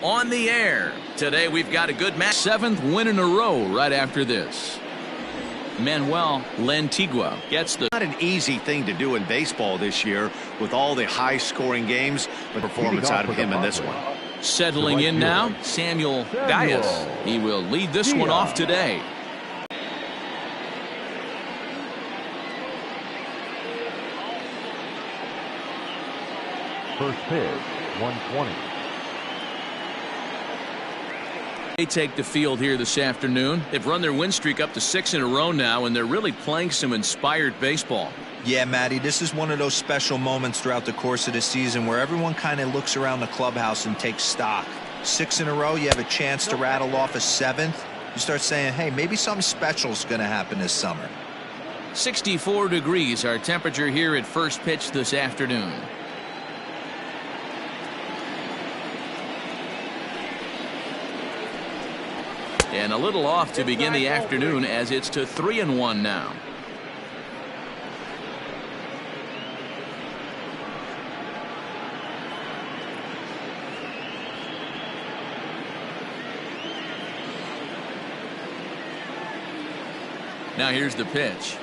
On the air. Today we've got a good match. 7th win in a row right after this. Manuel Lantigua gets the... Not an easy thing to do in baseball this year with all the high-scoring games, but performance out of him in this one. Settling in now, Samuel Diaz. He will lead this one off today. First pitch, 120. They take the field here this afternoon. They've run their win streak up to 6 in a row now, and they're really playing some inspired baseball. Yeah, Matty, this is one of those special moments throughout the course of the season where everyone kind of looks around the clubhouse and takes stock. 6 in a row, you have a chance to rattle off a 7th. You start saying, hey, maybe something special is going to happen this summer. 64 degrees, our temperature here at first pitch this afternoon. And a little off to begin the afternoon as it's to 3-1 now. Now here's the pitch.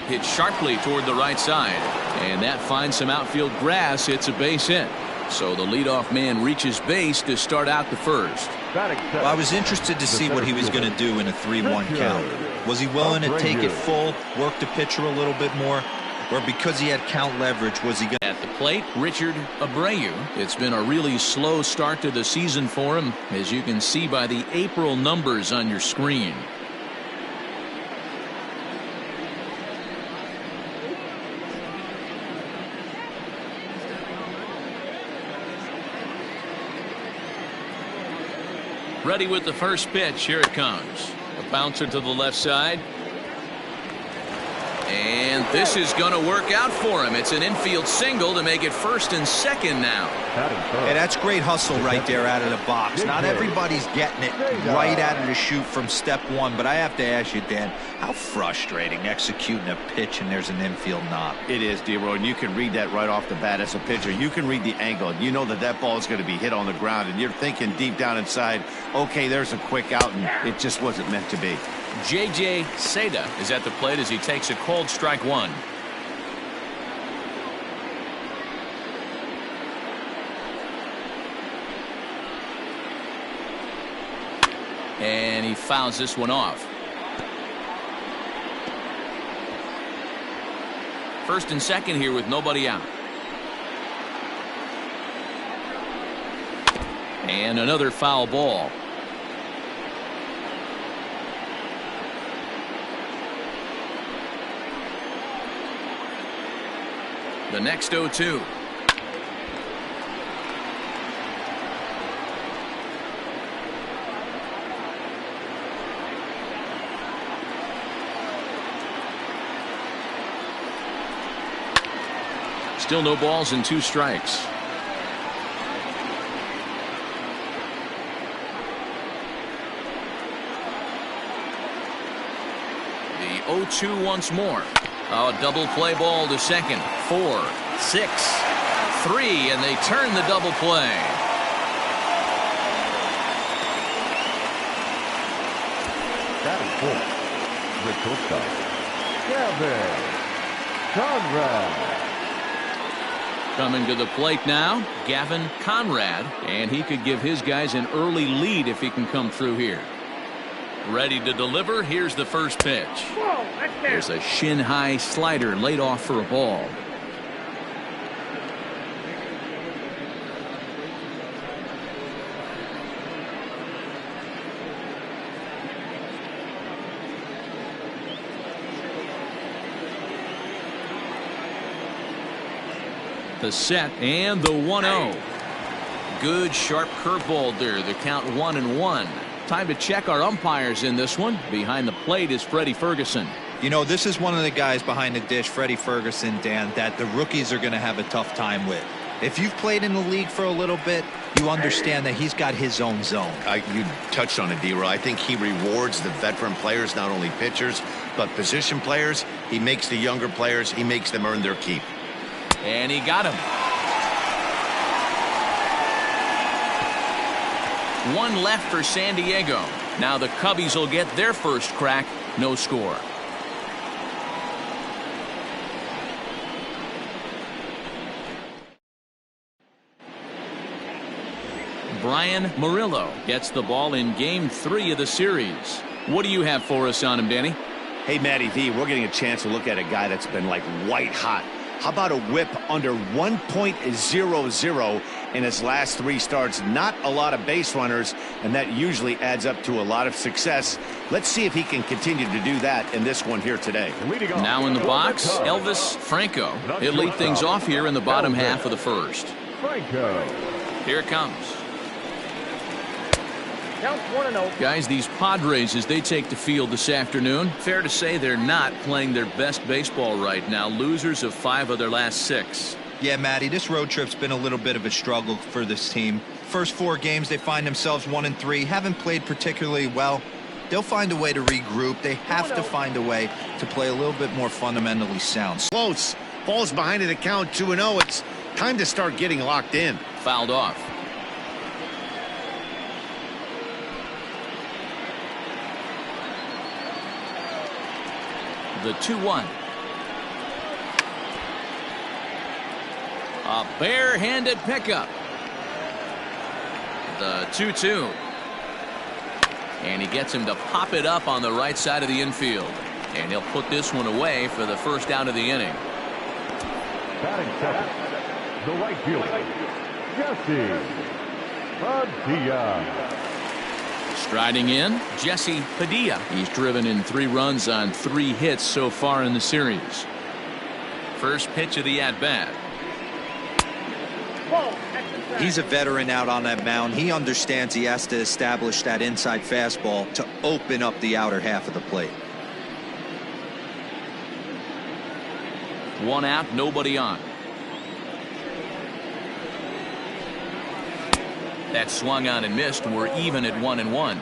Hit sharply toward the right side. And that finds some outfield grass. It's a base hit. So the leadoff man reaches base to start out the first. Well, I was interested to see what he was going to do in a 3-1 count. Was he willing to take it full, work the pitcher a little bit more, or because he had count leverage, was he going to... At the plate, Richard Abreu. It's been a really slow start to the season for him, as you can see by the April numbers on your screen. Ready with the first pitch. Here it comes. A bouncer to the left side. And this is going to work out for him. It's an infield single to make it first and second now. Hey, that's great hustle right there out of the box. Not everybody's getting it right out of the chute from step one, but I have to ask you, Dan, how frustrating executing a pitch and there's an infield knock. It is, D-Roy, and you can read that right off the bat as a pitcher. You can read the angle. You know that that ball is going to be hit on the ground, and you're thinking deep down inside, okay, there's a quick out, and it just wasn't meant to be. J.J. Seda is at the plate as he takes a called strike one. And he fouls this one off. First and second here with nobody out. And another foul ball. The next 0-2. Still no balls and 2 strikes. The 0-2 once more. A double play ball to second. 4, 6, 3, and they turn the double play. Batting fourth, the shortstop, Gavin Conrad. Coming to the plate now, Gavin Conrad, and he could give his guys an early lead if he can come through here. Ready to deliver. Here's the first pitch. There's a shin-high slider laid off for a ball. The set and the 1-0. Good sharp curveball there. The count 1-1. Time to check our umpires in this one. Behind the plate is Freddie Ferguson. You know, this is one of the guys behind the dish, Freddie Ferguson, Dan, that the rookies are going to have a tough time with. If you've played in the league for a little bit, you understand that he's got his own zone. You touched on it, D-Roy. I think he rewards the veteran players, not only pitchers, but position players. He makes the younger players, he makes them earn their keep. And he got him. One left for San Diego. Now the Cubbies will get their first crack. No score. Brian Murillo gets the ball in Game 3 of the series. What do you have for us on him, Danny? Hey, Matty V, we're getting a chance to look at a guy that's been like white hot. How about a whip under 1.00 in his last 3 starts? Not a lot of base runners, and that usually adds up to a lot of success. Let's see if he can continue to do that in this one here today. Now in the box, Elvis Franco. He'll lead things off here in the bottom half of the first. Franco. Here it comes. Guys, these Padres, as they take the field this afternoon, fair to say they're not playing their best baseball right now. Losers of 5 of their last 6. Yeah, Matty, this road trip's been a little bit of a struggle for this team. First 4 games, they find themselves 1-3, haven't played particularly well. They'll find a way to regroup. They have to find a way to play a little bit more fundamentally sound. Close. Falls behind in the count 2-0. It's time to start getting locked in. Fouled off. The 2-1. A barehanded pickup. The 2-2. And he gets him to pop it up on the right side of the infield. And he'll put this one away for the first out of the inning. Batting second, the right fielder, Jesse Padilla. Striding in, Jesse Padilla. He's driven in 3 runs on 3 hits so far in the series. First pitch of the at-bat. He's a veteran out on that mound. He understands he has to establish that inside fastball to open up the outer half of the plate. 1 out, nobody on. That swung on and missed. We're even at 1-1.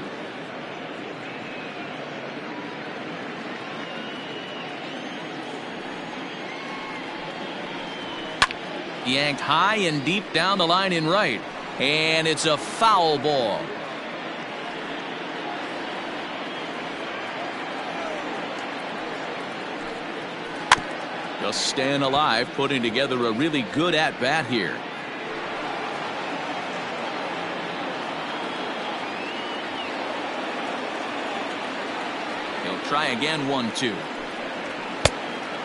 Yanked high and deep down the line in right. And it's a foul ball. Just staying alive, putting together a really good at-bat here. He'll try again, 1-2.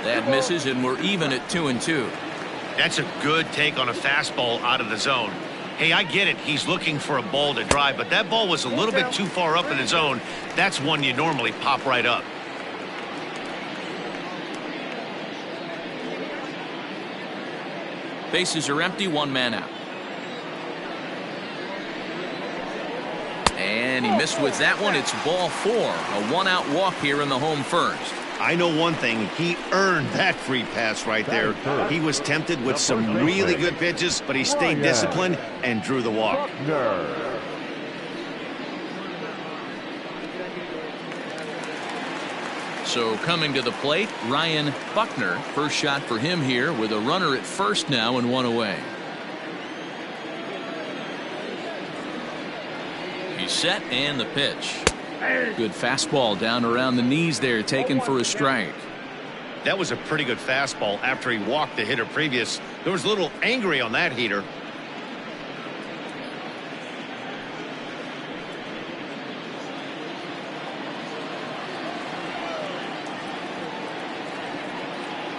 That misses, and we're even at 2-2. That's a good take on a fastball out of the zone. Hey, I get it. He's looking for a ball to drive, but that ball was a little bit too far up in the zone. That's one you normally pop right up. Bases are empty, 1 man out. And he missed with that one. It's ball 4. A 1-out walk here in the home first. I know one thing. He earned that free pass right there. He was tempted with some really good pitches, but he stayed disciplined and drew the walk. Buckner. So coming to the plate, Ryan Buckner. First shot for him here with a runner at first now and 1 away. He's set and the pitch. Good fastball down around the knees there, taken for a strike. That was a pretty good fastball after he walked the hitter previous. There was a little angry on that heater.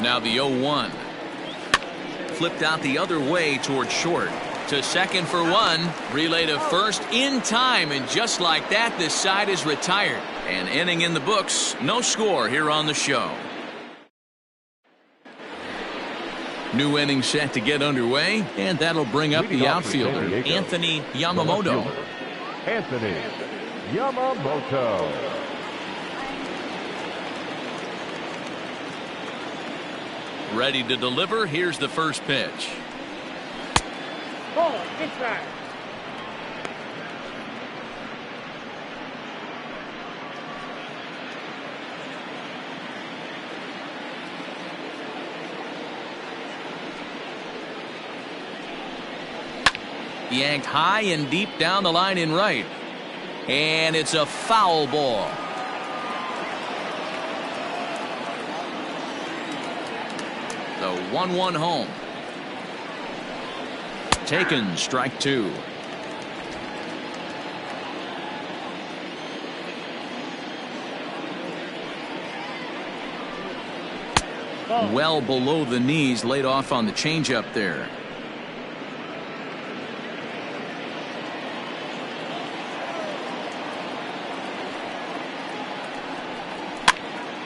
Now the 0-1. Flipped out the other way toward short. To second for 1. Relay to first in time, and just like that, this side is retired. An inning in the books. No score here on the show. New inning set to get underway, and that'll bring up the outfielder, Anthony Yamamoto. Anthony Yamamoto. Ready to deliver. Here's the first pitch. Ball inside. Yanked high and deep down the line in right. And it's a foul ball. The 1-1 home. Taken, strike two. Well below the knees, laid off on the changeup there.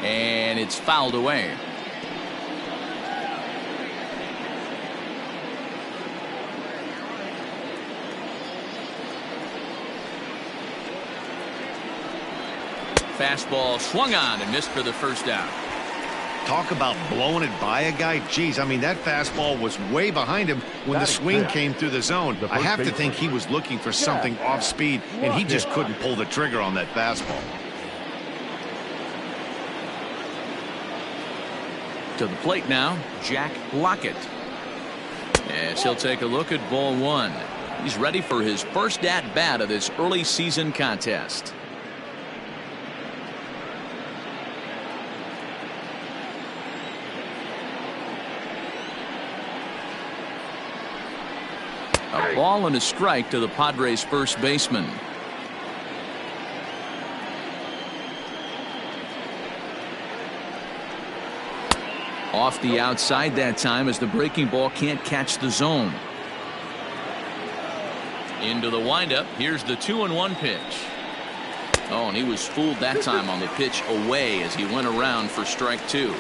And it's fouled away. Fastball swung on and missed for the first out. Talk about blowing it by a guy. Geez, I mean, that fastball was way behind him when the swing came through the zone. I have to think he was looking for something off speed, and he just couldn't pull the trigger on that fastball. To the plate now, Jack Lockett. As he'll take a look at ball one. He's ready for his first at-bat of this early season contest. A ball and a strike to the Padres first baseman. Off the outside that time as the breaking ball can't catch the zone. Into the windup. Here's the 2-1 pitch. Oh, and he was fooled that time on the pitch away as he went around for strike two.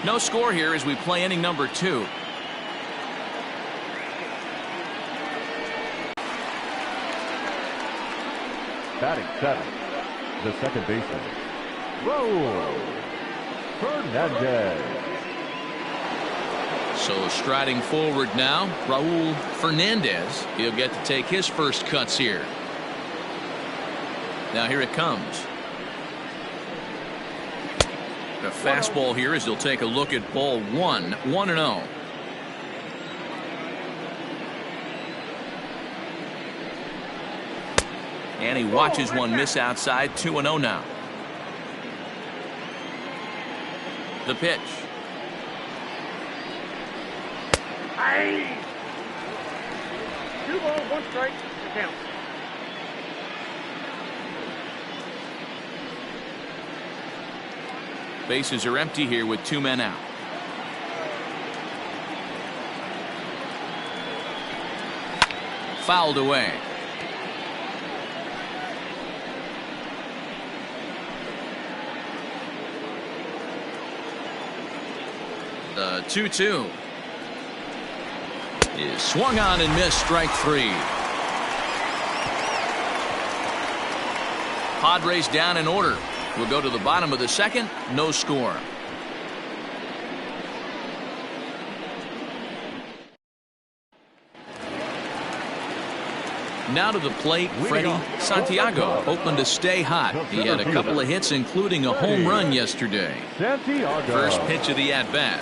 No score here as we play inning number 2. Batting seventh, the second baseman, Raul Fernandez. So striding forward now, Raul Fernandez. He'll get to take his first cuts here. Now here it comes. The fastball here as he'll take a look at ball one. 1-0. And he watches one miss outside. 2-0 now. The pitch. Aye. 2 balls, 1 strike. The count. Bases are empty here with 2 men out. Fouled away. The 2-2 is swung on and missed. Strike 3. Padres down in order. We'll go to the bottom of the second. No score. Now to the plate, Freddie Santiago, hoping to stay hot. He had a couple of hits, including a home run yesterday. First pitch of the at-bat.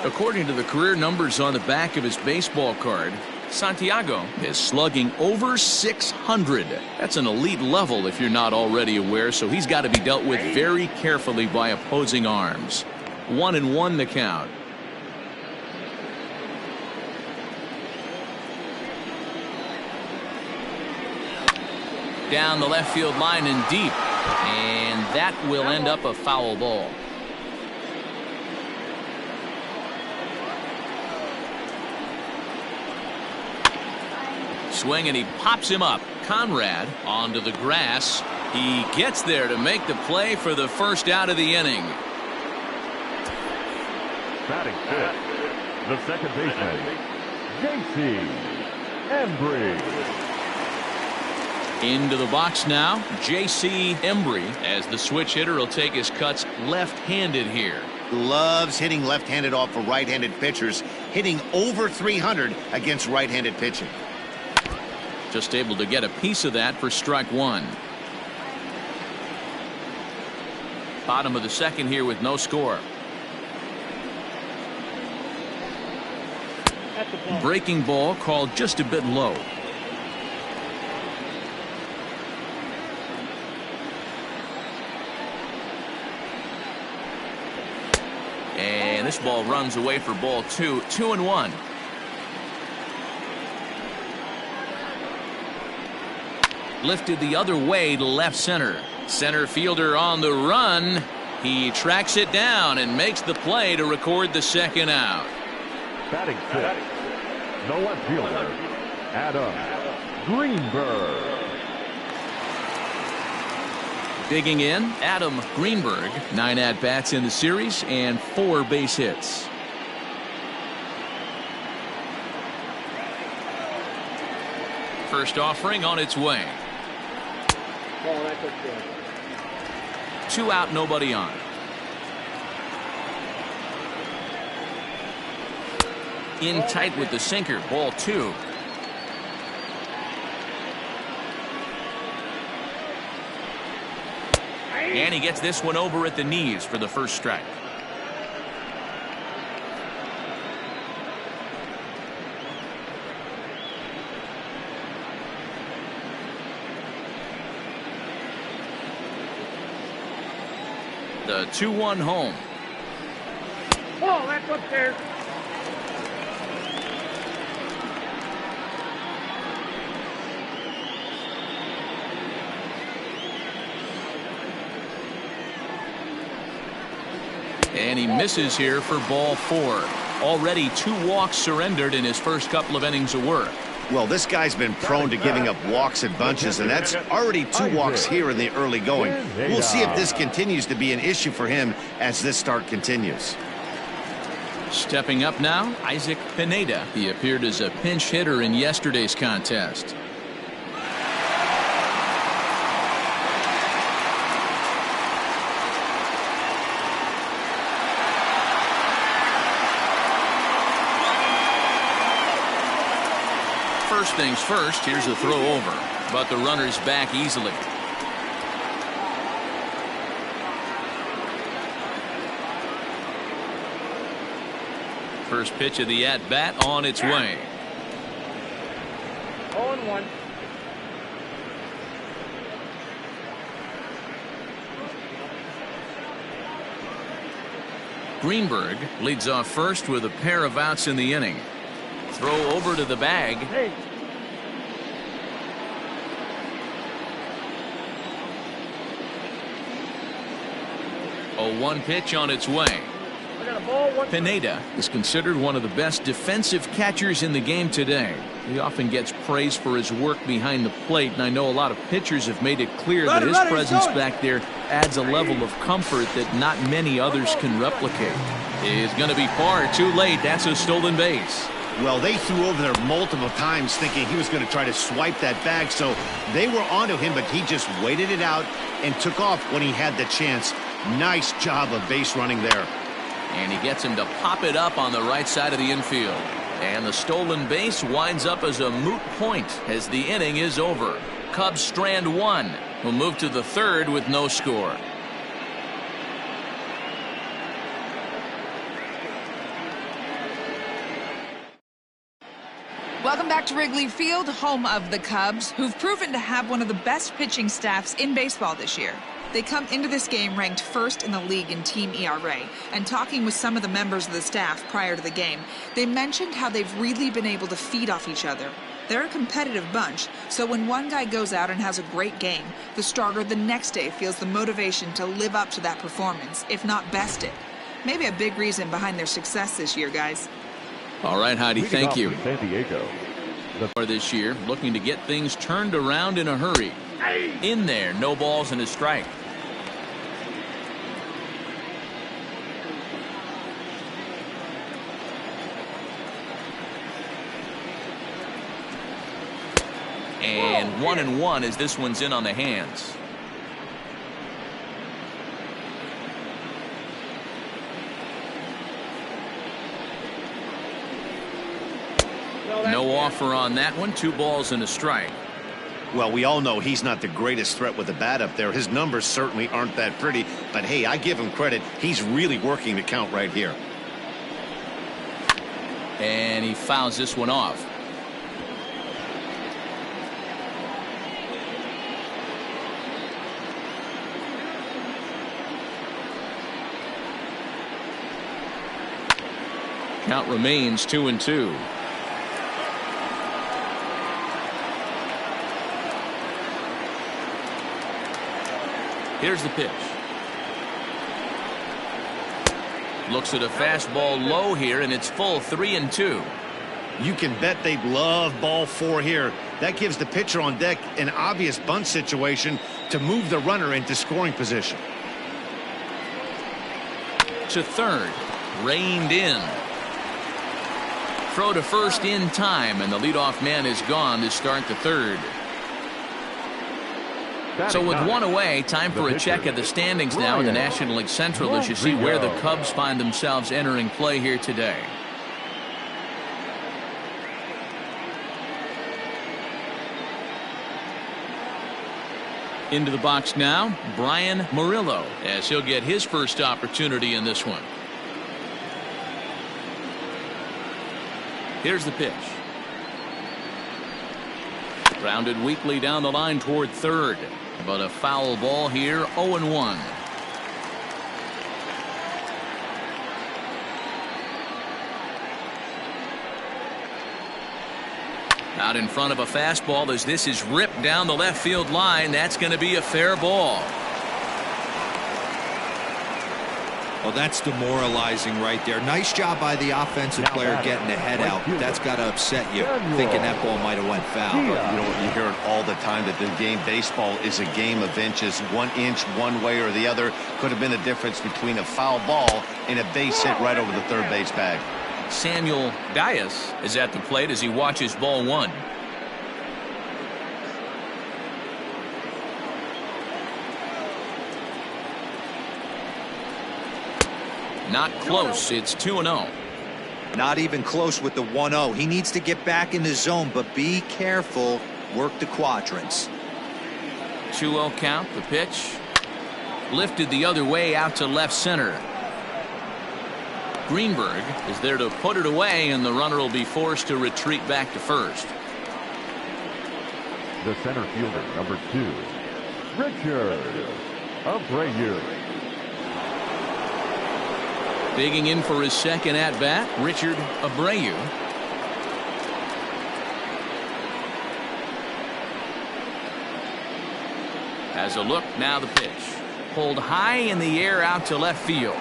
According to the career numbers on the back of his baseball card, Santiago is slugging over 600. That's an elite level if you're not already aware, so he's got to be dealt with very carefully by opposing arms. 1-1 the count. Down the left field line and deep, and that will end up a foul ball. Swing and he pops him up. Conrad onto the grass. He gets there to make the play for the first out of the inning. Batting fifth, the second baseman, J.C. Embry. Into the box now, J.C. Embry, as the switch hitter will take his cuts left-handed here. Loves hitting left-handed off for right-handed pitchers, hitting over 300 against right-handed pitching. Just able to get a piece of that for strike 1. Bottom of the second here with no score. Breaking ball called just a bit low. And this ball runs away for ball 2. 2-1. Lifted the other way to left center. Center fielder on the run. He tracks it down and makes the play to record the second out. Batting fifth, the left fielder, Adam Greenberg. Digging in, Adam Greenberg. 9 at-bats in the series and 4 base hits. First offering on its way. 2 out, nobody on. In tight with the sinker, ball 2. And he gets this one over at the knees for the first strike. The 2-1 home. Oh, that's upstairs. And he misses here for ball 4. Already 2 walks surrendered in his first couple of innings of work. Well, this guy's been prone to giving up walks in bunches, and that's already 2 walks here in the early going. We'll see if this continues to be an issue for him as this start continues. Stepping up now, Isaac Pineda. He appeared as a pinch hitter in yesterday's contest. First things first, here's a throw over, but the runner's back easily. First pitch of the at-bat on its way. 0-1. Greenberg leads off first with a pair of outs in the inning. Throw over to the bag. Hey. A 1 pitch on its way. I got a ball. Pineda is considered one of the best defensive catchers in the game today. He often gets praise for his work behind the plate, and I know a lot of pitchers have made it clear that his presence back there adds a level of comfort that not many others can replicate. It's going to be far too late. That's a stolen base. Well, they threw over there multiple times thinking he was going to try to swipe that bag, so they were onto him, but he just waited it out and took off when he had the chance. Nice job of base running there. And he gets him to pop it up on the right side of the infield. And the stolen base winds up as a moot point as the inning is over. Cubs strand 1. Will move to the 3rd with no score. Welcome back to Wrigley Field, home of the Cubs, who've proven to have one of the best pitching staffs in baseball this year. They come into this game ranked 1st in the league in team ERA, and talking with some of the members of the staff prior to the game, they mentioned how they've really been able to feed off each other. They're a competitive bunch, so when one guy goes out and has a great game, the starter the next day feels the motivation to live up to that performance, if not best it. Maybe a big reason behind their success this year, guys. All right, Heidi, thank you. Santiago. For this year, looking to get things turned around in a hurry. In there, no balls and a strike. And 1-1 as this one's in on the hands. No offer on that one. 2 balls and a strike. Well, we all know he's not the greatest threat with the bat up there. His numbers certainly aren't that pretty, but hey, I give him credit. He's really working the count right here. And he fouls this one off. Count remains 2-2. Here's the pitch. Looks at a fastball low here, and it's full 3-2. You can bet they'd love ball 4 here. That gives the pitcher on deck an obvious bunt situation to move the runner into scoring position. To third, reined in. Throw to first in time, and the leadoff man is gone to start the third. So with one away, time for a check at the standings now in the National League Central as you see where the Cubs find themselves entering play here today. Into the box now, Brian Murillo, as he'll get his first opportunity in this one. Here's the pitch. Grounded weakly down the line toward third. But a foul ball here, 0-1. Out in front of a fastball as this is ripped down the left field line. That's going to be a fair ball. Well, that's demoralizing right there. Nice job by the offensive player getting the head out. That's got to upset you, thinking that ball might have went foul. You know, you hear it all the time that the game baseball is a game of inches. 1 inch one way or the other could have been the difference between a foul ball and a base hit right over the third base bag. Samuel Dias is at the plate as he watches ball 1. Not close. It's 2-0. Not even close with the 1-0. He needs to get back in the zone, but be careful. Work the quadrants. 2-0 count. The pitch lifted the other way out to left center. Greenberg is there to put it away, and the runner will be forced to retreat back to first. The center fielder, number 2, Richard Abreu. Digging in for his second at-bat, Richard Abreu. Has a look, now the pitch. Pulled high in the air out to left field.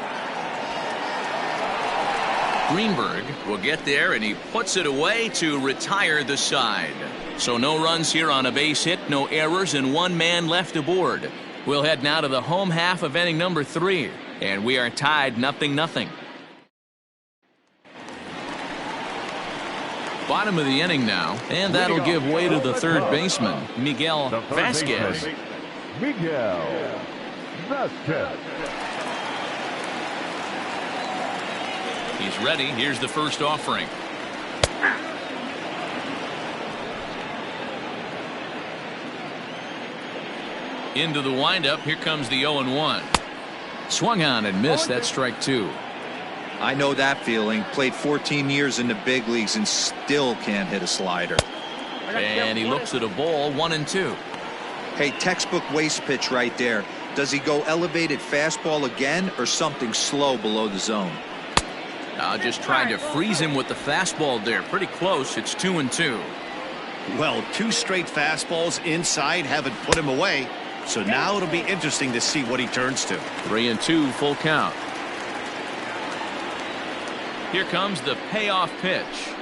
Greenberg will get there, and he puts it away to retire the side. So no runs here on a base hit, no errors, and 1 man left aboard. We'll head now to the home half of inning number 3. And we are tied 0-0. Bottom of the inning now, and that'll give way to the third baseman, Miguel Vasquez. Miguel Vasquez. He's ready. Here's the first offering. Into the windup. Here comes the 0-1. Swung on and missed. That's strike 2. I know that feeling. Played 14 years in the big leagues and still can't hit a slider. And he looks at a ball, 1-2. Hey, textbook waste pitch right there. Does he go elevated fastball again or something slow below the zone? Just trying to freeze him with the fastball there. Pretty close. It's 2-2. Well, 2 straight fastballs inside haven't put him away. So now it'll be interesting to see what he turns to. 3-2, full count. Here comes the payoff pitch.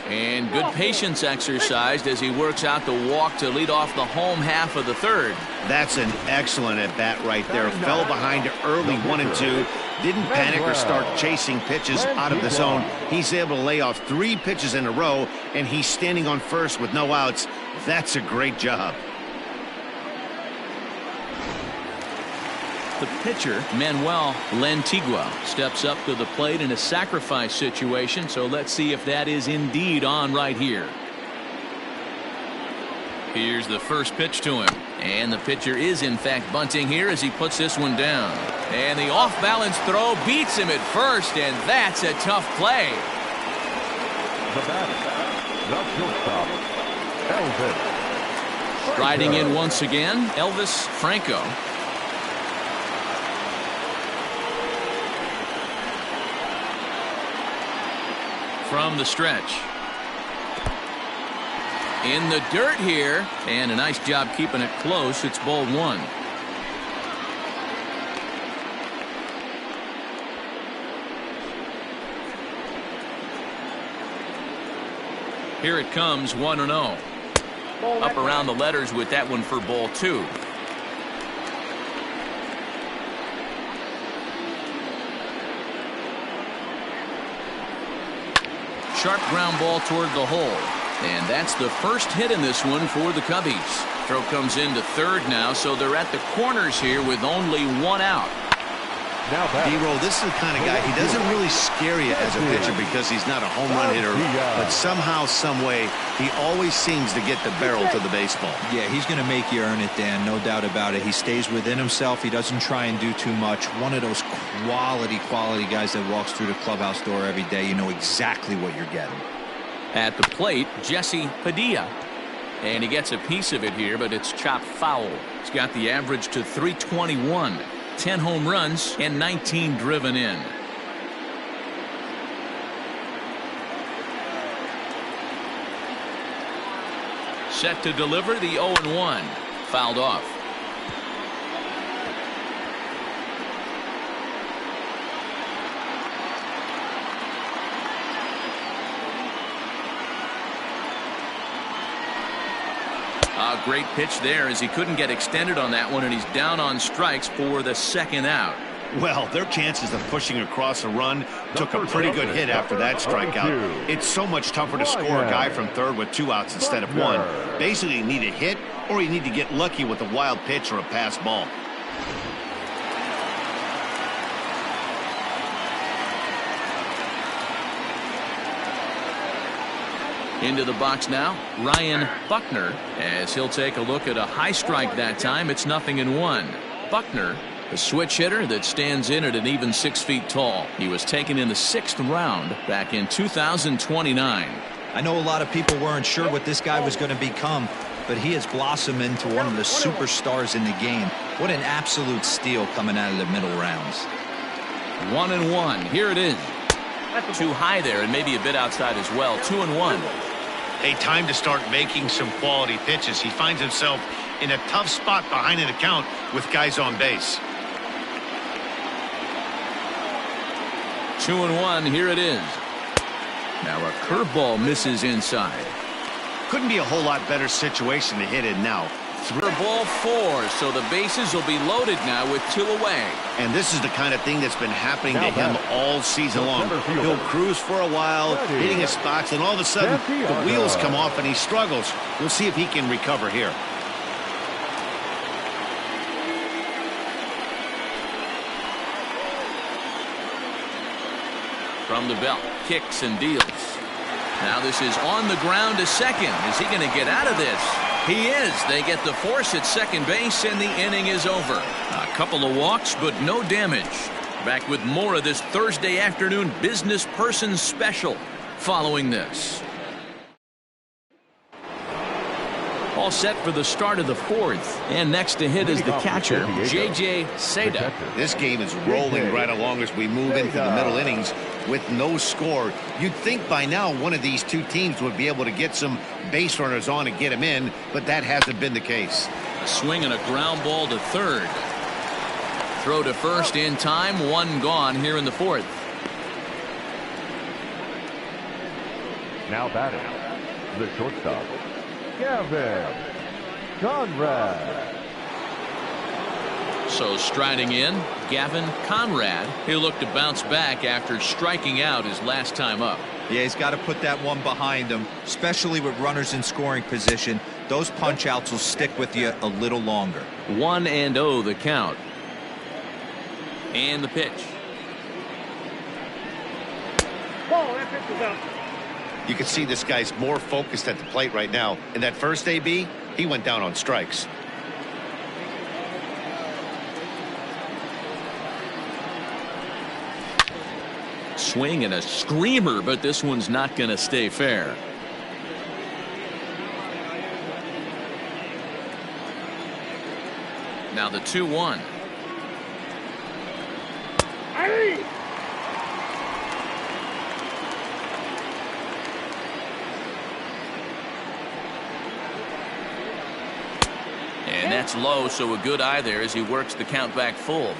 And good patience exercised as he works out the walk to lead off the home half of the third. That's an excellent at-bat right there. Fell behind early 1-2. Didn't panic or start chasing pitches out of the zone. He's able to lay off 3 pitches in a row, and he's standing on first with no outs. That's a great job. The pitcher, Manuel Lantigua, steps up to the plate in a sacrifice situation, so let's see if that is indeed on right here. Here's the first pitch to him, and the pitcher is in fact bunting here as he puts this one down. And the off-balance throw beats him at first, and that's a tough play. The batter, the shortstop, Elvis. Striding in once again, Elvis Franco. from the stretch. In the dirt here, and a nice job keeping it close. It's ball one. Here it comes, 1-0. Up around the letters with that one for ball two. Sharp ground ball toward the hole. And that's the first hit in this one for the Cubbies. Throw comes into third now, so they're at the corners here with only one out. D-Roll, this is the kind of guy, he doesn't really scare you as a pitcher because he's not a home run hitter, but somehow, some way, he always seems to get the barrel to the baseball. Yeah, he's going to make you earn it, Dan, no doubt about it. He stays within himself. He doesn't try and do too much. One of those quality guys that walks through the clubhouse door every day. You know exactly what you're getting. At the plate, Jesse Padilla. And he gets a piece of it here, but it's chopped foul. He's got the average to 321. 10 home runs and 19 driven in. Set to deliver the 0-1. Fouled off. A great pitch there as he couldn't get extended on that one, and he's down on strikes for the second out. Well, their chances of pushing across a run took a pretty good hit after that strikeout. It's so much tougher to score a guy from third with 2 outs instead of 1. Basically, you need a hit or you need to get lucky with a wild pitch or a pass ball. Into the box now, Ryan Buckner, as he'll take a look at a high strike that time. It's 0-1. Buckner, a switch hitter that stands in at an even 6 feet tall. He was taken in the 6th round back in 2029. I know a lot of people weren't sure what this guy was going to become, but he has blossomed into one of the superstars in the game. What an absolute steal coming out of the middle rounds. 1-1. Here it is. Too high there and maybe a bit outside as well. 2-1. A time to start making some quality pitches. He finds himself in a tough spot behind an account with guys on base. 2-1. Here it is. Now a curveball misses inside. Couldn't be a whole lot better situation to hit in now. Ball 4, so the bases will be loaded now with 2 away. And this is the kind of thing that's been happening to him all season long. He'll cruise for a while, hitting his spots, and all of a sudden the wheels come off and he struggles. We'll see if he can recover here. From the belt, kicks and deals. Now this is on the ground to second. Is he going to get out of this? He is. They get the force at second base, and the inning is over. A couple of walks, but no damage. Back with more of this Thursday afternoon business person special following this. All set for the start of the 4th. And next to hit is the catcher, J.J. Seda. This game is rolling right along as we move into the middle innings with no score. You'd think by now one of these two teams would be able to get some base runners on and get them in, but that hasn't been the case. A swing and a ground ball to third. Throw to first in time. 1 gone here in the 4th. Now batting, the shortstop, Gavin Conrad. So striding in, Gavin Conrad. He'll look to bounce back after striking out his last time up. Yeah, he's got to put that one behind him, especially with runners in scoring position. Those punch outs will stick with you a little longer. 1-0 the count. And the pitch. Ball, that pitch is up. You can see this guy's more focused at the plate right now. In that first AB, he went down on strikes. Swing and a screamer, but this one's not going to stay fair. Now the 2-1. And that's low, so a good eye there as he works the count back full.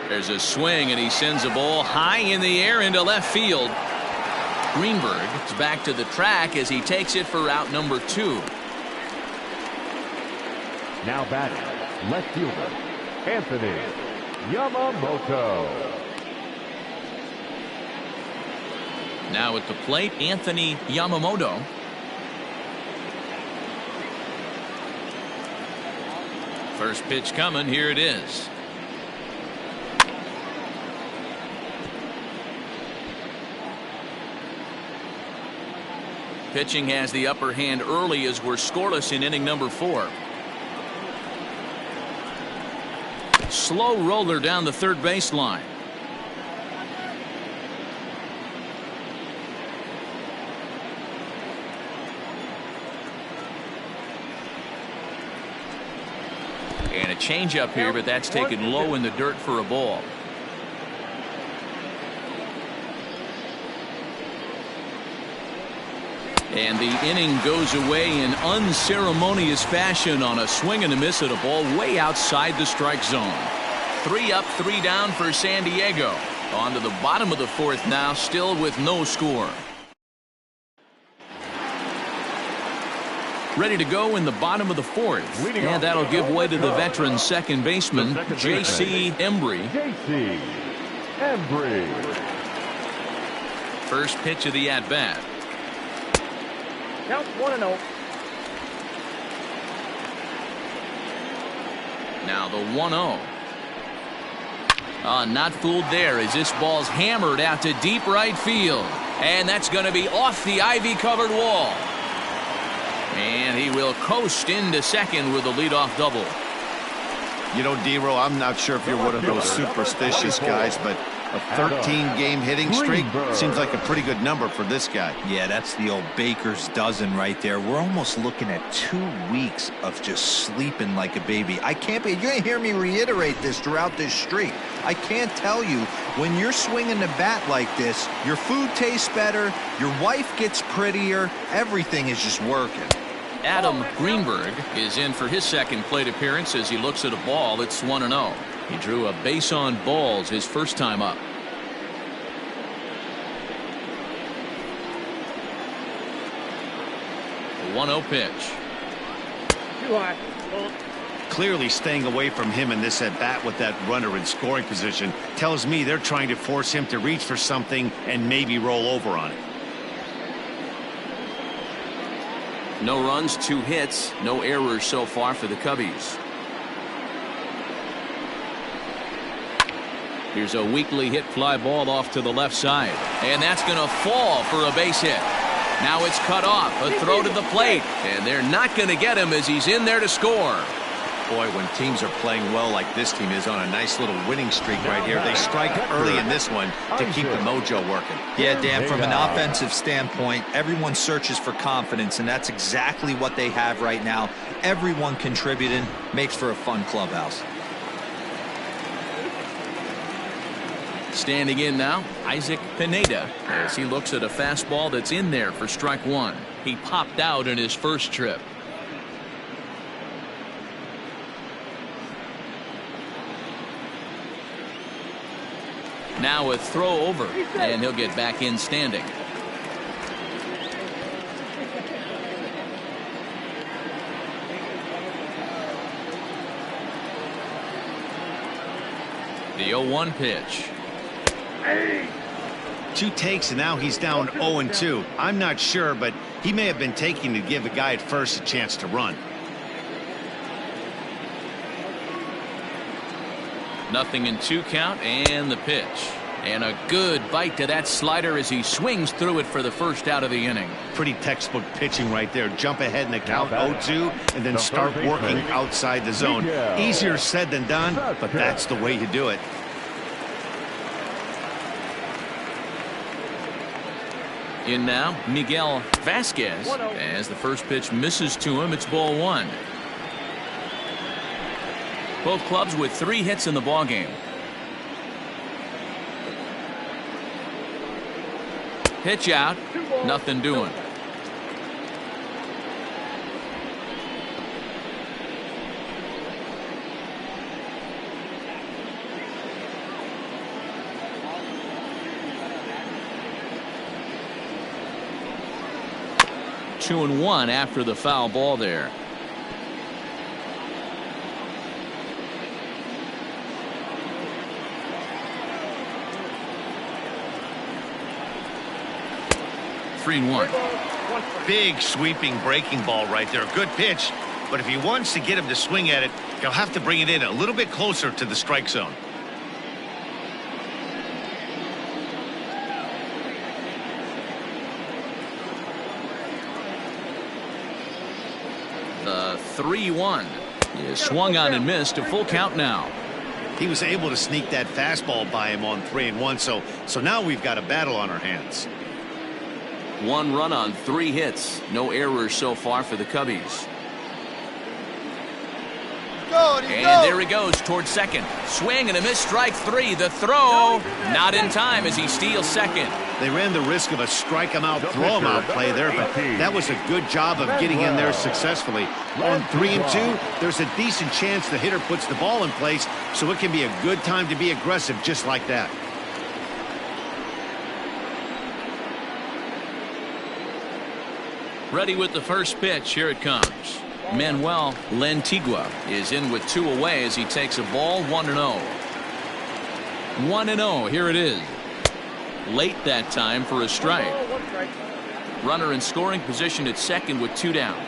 There's a swing, and he sends a ball high in the air into left field. Greenberg is back to the track as he takes it for out number 2. Now batting, left fielder, Anthony Yamamoto. Now at the plate, Anthony Yamamoto. First pitch coming. Here it is. Pitching has the upper hand early as we're scoreless in inning number 4. Slow roller down the third baseline. And a changeup here, but that's taken low in the dirt for a ball. And the inning goes away in unceremonious fashion on a swing and a miss at a ball way outside the strike zone. 3 up, 3 down for San Diego. On to the bottom of the 4th now, still with no score. Ready to go in the bottom of the 4th. And that'll give way to the veteran second baseman, J.C. Embry. J.C. Embry. First pitch of the at-bat. Count 1-0. Now the 1-0. Not fooled there as this ball's hammered out to deep right field. And that's going to be off the ivy-covered wall. And he will coast into second with a leadoff double. You know, D-Row, I'm not sure if you're one of those superstitious guys, but a 13-game hitting streak seems like a pretty good number for this guy. Yeah, that's the old baker's dozen right there. We're almost looking at 2 weeks of just sleeping like a baby. I can't be. You're going to hear me reiterate this throughout this streak. I can't tell you, when you're swinging the bat like this, your food tastes better, your wife gets prettier, everything is just working. Adam Greenberg is in for his second plate appearance as he looks at a ball that's 1-0. He drew a base on balls his first time up. The 1-0 pitch. Too high. Ball. Clearly staying away from him in this at-bat with that runner in scoring position tells me they're trying to force him to reach for something and maybe roll over on it. No runs, 2 hits, no errors so far for the Cubbies. Here's a weakly hit fly ball off to the left side. And that's going to fall for a base hit. Now it's cut off. A throw to the plate. And they're not going to get him as he's in there to score. Boy, when teams are playing well like this team is on a nice little winning streak right here, they strike early in this one to keep the mojo working. Yeah, Dan, from an offensive standpoint, everyone searches for confidence, and that's exactly what they have right now. Everyone contributing makes for a fun clubhouse. Standing in now, Isaac Pineda, as he looks at a fastball that's in there for strike 1. He popped out in his first trip. Now a throw over, and he'll get back in standing. The 0-1 pitch. 2 takes, and now he's down 0-2. I'm not sure, but he may have been taking to give the guy at first a chance to run. Nothing in 2 count, and the pitch. And a good bite to that slider as he swings through it for the first out of the inning. Pretty textbook pitching right there. Jump ahead in the count 0-2 and then start working outside the zone. Easier said than done, but that's the way to do it. In now, Miguel Vasquez. As the first pitch misses to him, it's ball 1. Both clubs with 3 hits in the ballgame. Pitch out. Nothing doing. Two and one after the foul ball there. Three and one. Big sweeping breaking ball right there. Good pitch. But if he wants to get him to swing at it, he'll have to bring it in a little bit closer to the strike zone. The 3-1 is swung on and missed. A full count now. He was able to sneak that fastball by him on 3-1. So now we've got a battle on our hands. One run on 3 hits. No errors so far for the Cubbies. And there he goes towards second. Swing and a miss, strike 3. The throw not in time as he steals second. They ran the risk of a strike him out, throw him out play there, but that was a good job of getting in there successfully. On 3-2, there's a decent chance the hitter puts the ball in place, so it can be a good time to be aggressive just like that. Ready with the first pitch. Here it comes. Manuel Lantigua is in with 2 away as he takes a ball. 1-0. 1-0. Here it is. Late that time for a strike. Runner in scoring position at second with 2 down.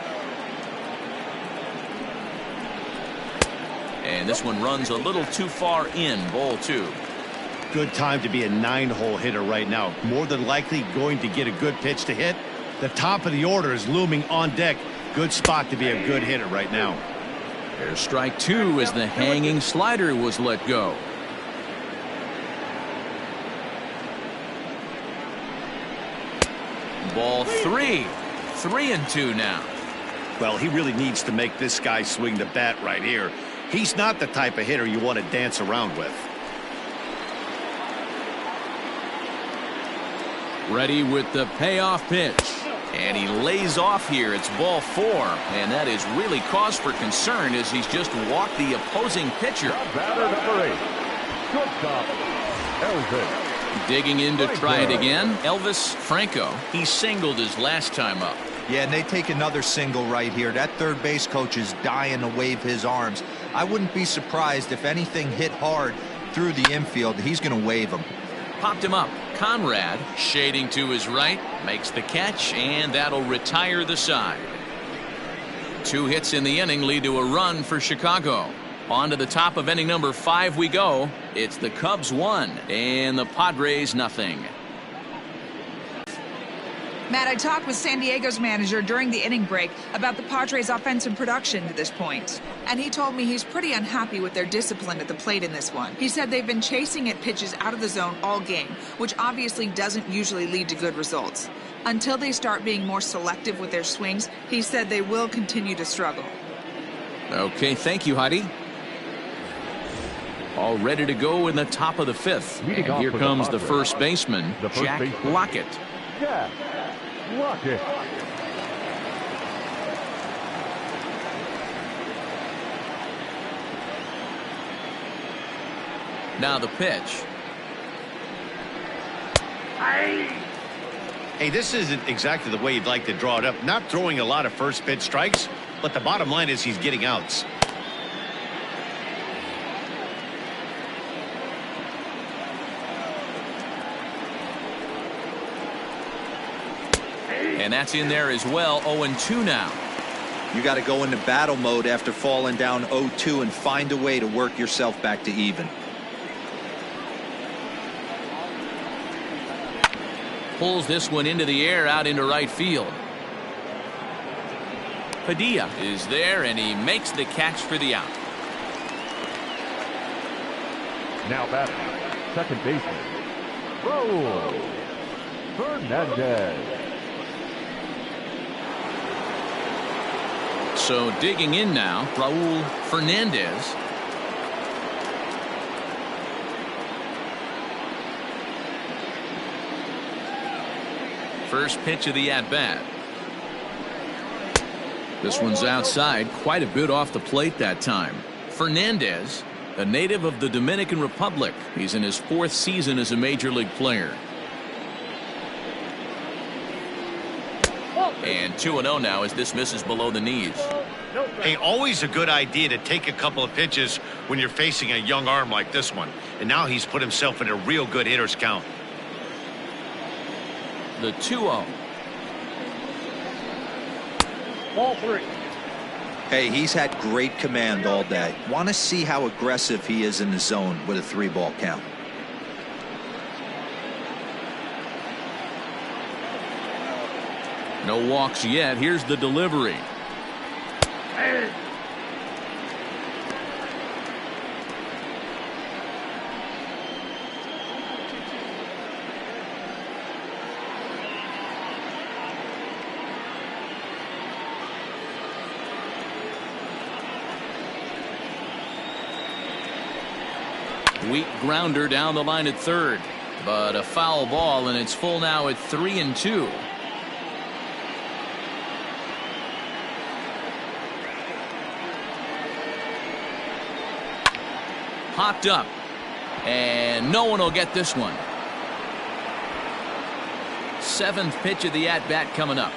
And this one runs a little too far in. Ball 2. Good time to be a 9-hole hitter right now. More than likely going to get a good pitch to hit. The top of the order is looming on deck. Good spot to be a good hitter right now. There's strike 2 as the hanging slider was let go. Ball 3. 3-2 now. Well, he really needs to make this guy swing the bat right here. He's not the type of hitter you want to dance around with. Ready with the payoff pitch. And he lays off here. It's ball 4. And that is really cause for concern as he's just walked the opposing pitcher. Batter number 8. Shortstop, Elvis. Digging in to try it again. Elvis Franco. He singled his last time up. Yeah, and they take another single right here. That third base coach is dying to wave his arms. I wouldn't be surprised if anything hit hard through the infield. He's going to wave them. Popped him up. Conrad shading to his right, makes the catch, and that'll retire the side. 2 hits in the inning lead to a run for Chicago. On to the top of inning number 5 we go. It's the Cubs 1 and the Padres nothing. Matt, I talked with San Diego's manager during the inning break about the Padres' offensive production to this point. And he told me he's pretty unhappy with their discipline at the plate in this one. He said they've been chasing at pitches out of the zone all game, which obviously doesn't usually lead to good results. Until they start being more selective with their swings, he said they will continue to struggle. Okay, thank you, Heidi. All ready to go in the top of the 5th. And here comes the first baseman, Jack Lockett. Jack Lockett. Now the pitch. Hey, this isn't exactly the way you'd like to draw it up. Not throwing a lot of first pitch strikes, but the bottom line is he's getting outs. And that's in there as well. 0-2 now. You got to go into battle mode after falling down 0-2 and find a way to work yourself back to even. Pulls this one into the air out into right field. Padilla is there and he makes the catch for the out. Now batting, second baseman, Raul Fernandez. So digging in now, Raul Fernandez. First pitch of the at-bat. This one's outside, quite a bit off the plate that time. Fernandez, a native of the Dominican Republic. He's in his 4th season as a major league player. And 2-0 now as this misses below the knees. Hey, always a good idea to take a couple of pitches when you're facing a young arm like this one. And now he's put himself in a real good hitter's count. The 2-0. Ball 3. Hey, he's had great command all day. Want to see how aggressive he is in the zone with a 3-ball count. No walks yet. Here's the delivery. Weak grounder down the line at third, but a foul ball, and it's full now at 3-2. Popped up, and no one will get this one. 7th pitch of the at-bat coming up.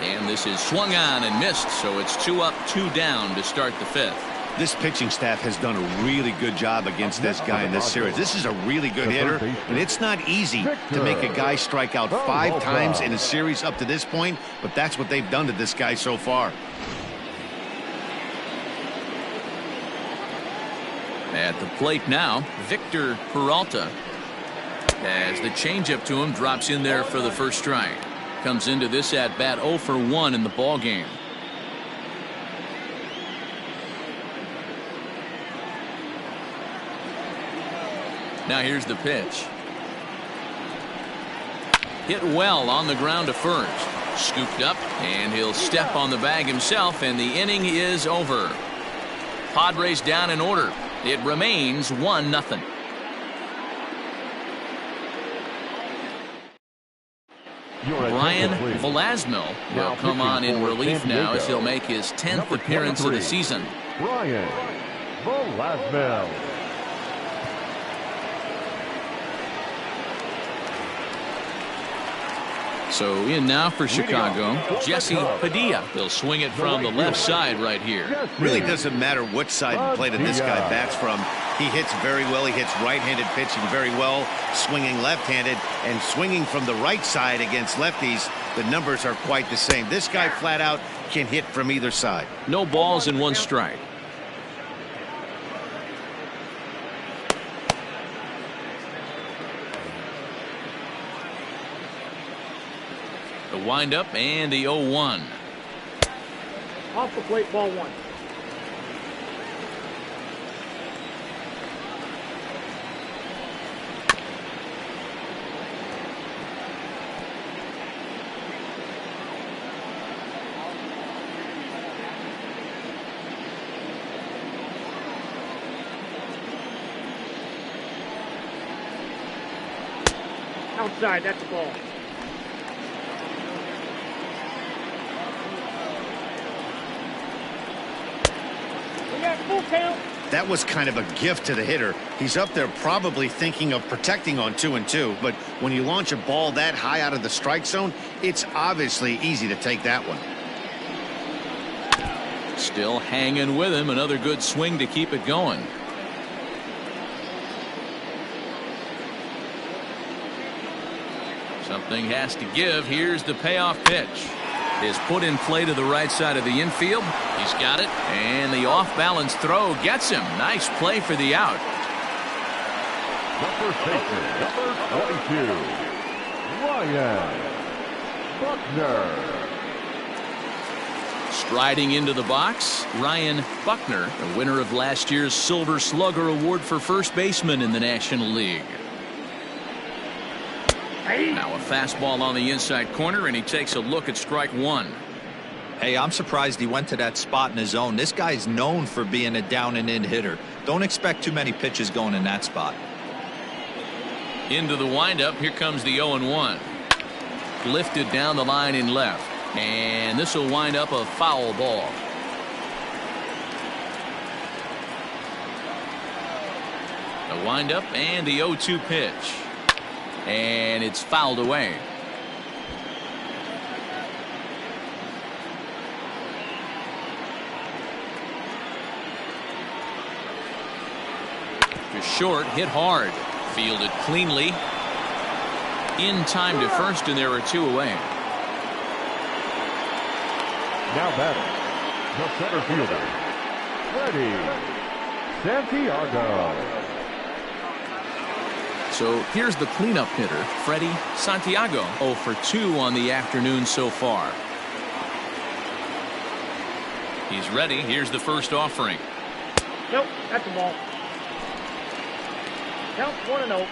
And this is swung on and missed, so it's 2 up, 2 down to start the 5th. This pitching staff has done a really good job against this guy in this series. This is a really good hitter, and it's not easy to make a guy strike out 5 times in a series up to this point, but that's what they've done to this guy so far. At the plate now, Victor Peralta, as the changeup to him drops in there for the first strike. Comes into this at bat 0 for 1 in the ball game. Now here's the pitch. Hit well on the ground to first. Scooped up, and he'll step on the bag himself, and the inning is over. Padres down in order. It remains 1-0. Brian Velasmil will come on in relief now as he'll make his 10th appearance of the season. Brian Velasmil. So in now for Chicago, Jesse Padilla. He'll swing it from the left side right here. Really doesn't matter what side of the plate this guy bats from. He hits very well. He hits right-handed pitching very well, swinging left-handed, and swinging from the right side against lefties. The numbers are quite the same. This guy flat out can hit from either side. No balls and 1 strike. The windup and the 0-1. Off the plate, ball 1. Outside, that's the ball. That was kind of a gift to the hitter. He's up there probably thinking of protecting on 2-2, but when you launch a ball that high out of the strike zone, it's obviously easy to take that one. Still hanging with him. Another good swing to keep it going. Something has to give. Here's the payoff pitch. Is put in play to the right side of the infield. He's got it, and the off-balance throw gets him. Nice play for the out. Number 22, Ryan Buckner. Striding into the box, Ryan Buckner, the winner of last year's Silver Slugger Award for first baseman in the National League. Now a fastball on the inside corner, and he takes a look at strike 1. Hey, I'm surprised he went to that spot in his zone. This guy's known for being a down and in hitter. Don't expect too many pitches going in that spot. Into the windup. Here comes the 0-1. Lifted down the line in left. And this will wind up a foul ball. The windup and the 0-2 pitch. And it's fouled away. Just short, hit hard. Fielded cleanly. In time to first, and there are 2 away. Now batting, the center fielder, Freddie Santiago. So here's the cleanup hitter, Freddie Santiago, 0 for 2 on the afternoon so far. He's ready. Here's the first offering. Nope, that's a ball. Count 1-0.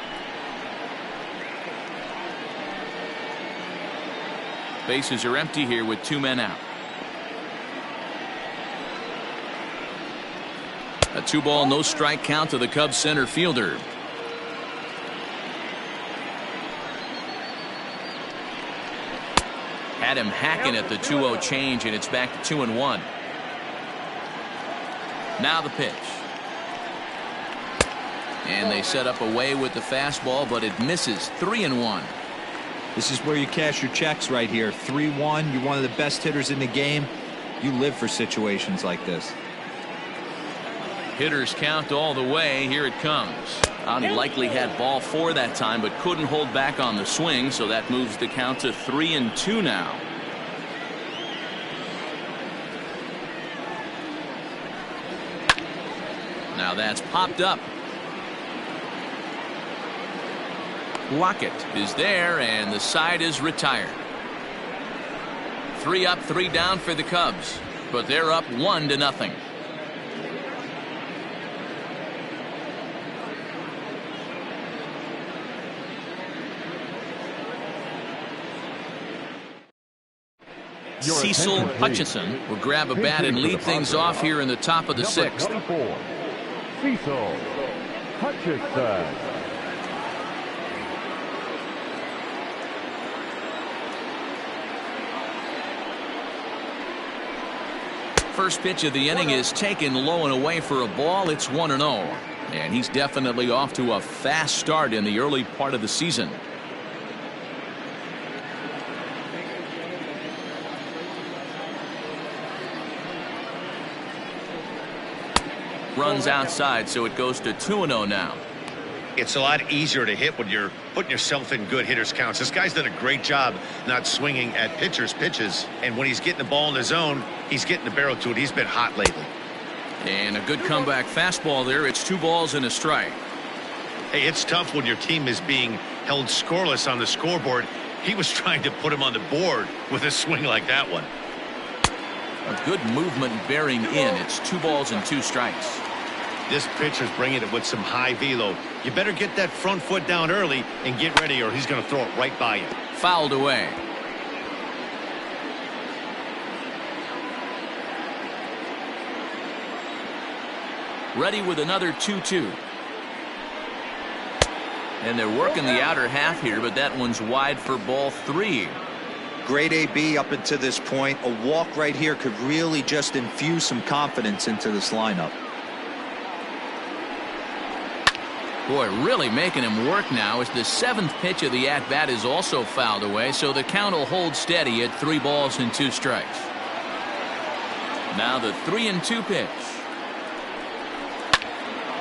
Bases are empty here with 2 men out. A 2-ball, no strike count to the Cubs center fielder. Had him hacking at the 2-0 change, and it's back to 2-1. Now the pitch. And they set up away with the fastball, but it misses. 3-1. This is where you cash your checks right here. 3-1. You're one of the best hitters in the game. You live for situations like this. Hitters count all the way. Here it comes. He likely had ball 4 that time, but couldn't hold back on the swing, so that moves the count to 3-2 now. Now that's popped up. Lockett is there, and the side is retired. 3 up, 3 down for the Cubs, but they're up 1-0. Cecil Hutchinson will grab a bat and lead things off here in the top of the 6th. Cecil Hutchinson. First pitch of the inning is taken low and away for a ball. It's 1-0. And he's definitely off to a fast start in the early part of the season. Runs outside, so it goes to 2-0 now. It's a lot easier to hit when you're putting yourself in good hitters counts. This guy's done a great job not swinging at pitchers' pitches, and when he's getting the ball in the zone, he's getting the barrel to it. He's been hot lately. And a good comeback fastball there. It's 2 balls and a strike. Hey, it's tough when your team is being held scoreless on the scoreboard. He was trying to put him on the board with a swing like that one. A good movement bearing in. It's 2 balls and 2 strikes. This pitcher's bringing it with some high velo. You better get that front foot down early and get ready, or he's going to throw it right by you. Fouled away. Ready with another 2-2. And they're working the outer half here, but that one's wide for ball 3. Great AB up until this point. A walk right here could really just infuse some confidence into this lineup. Boy, really making him work now as the 7th pitch of the at-bat is also fouled away, so the count will hold steady at 3 balls and 2 strikes. Now the 3-2 pitch.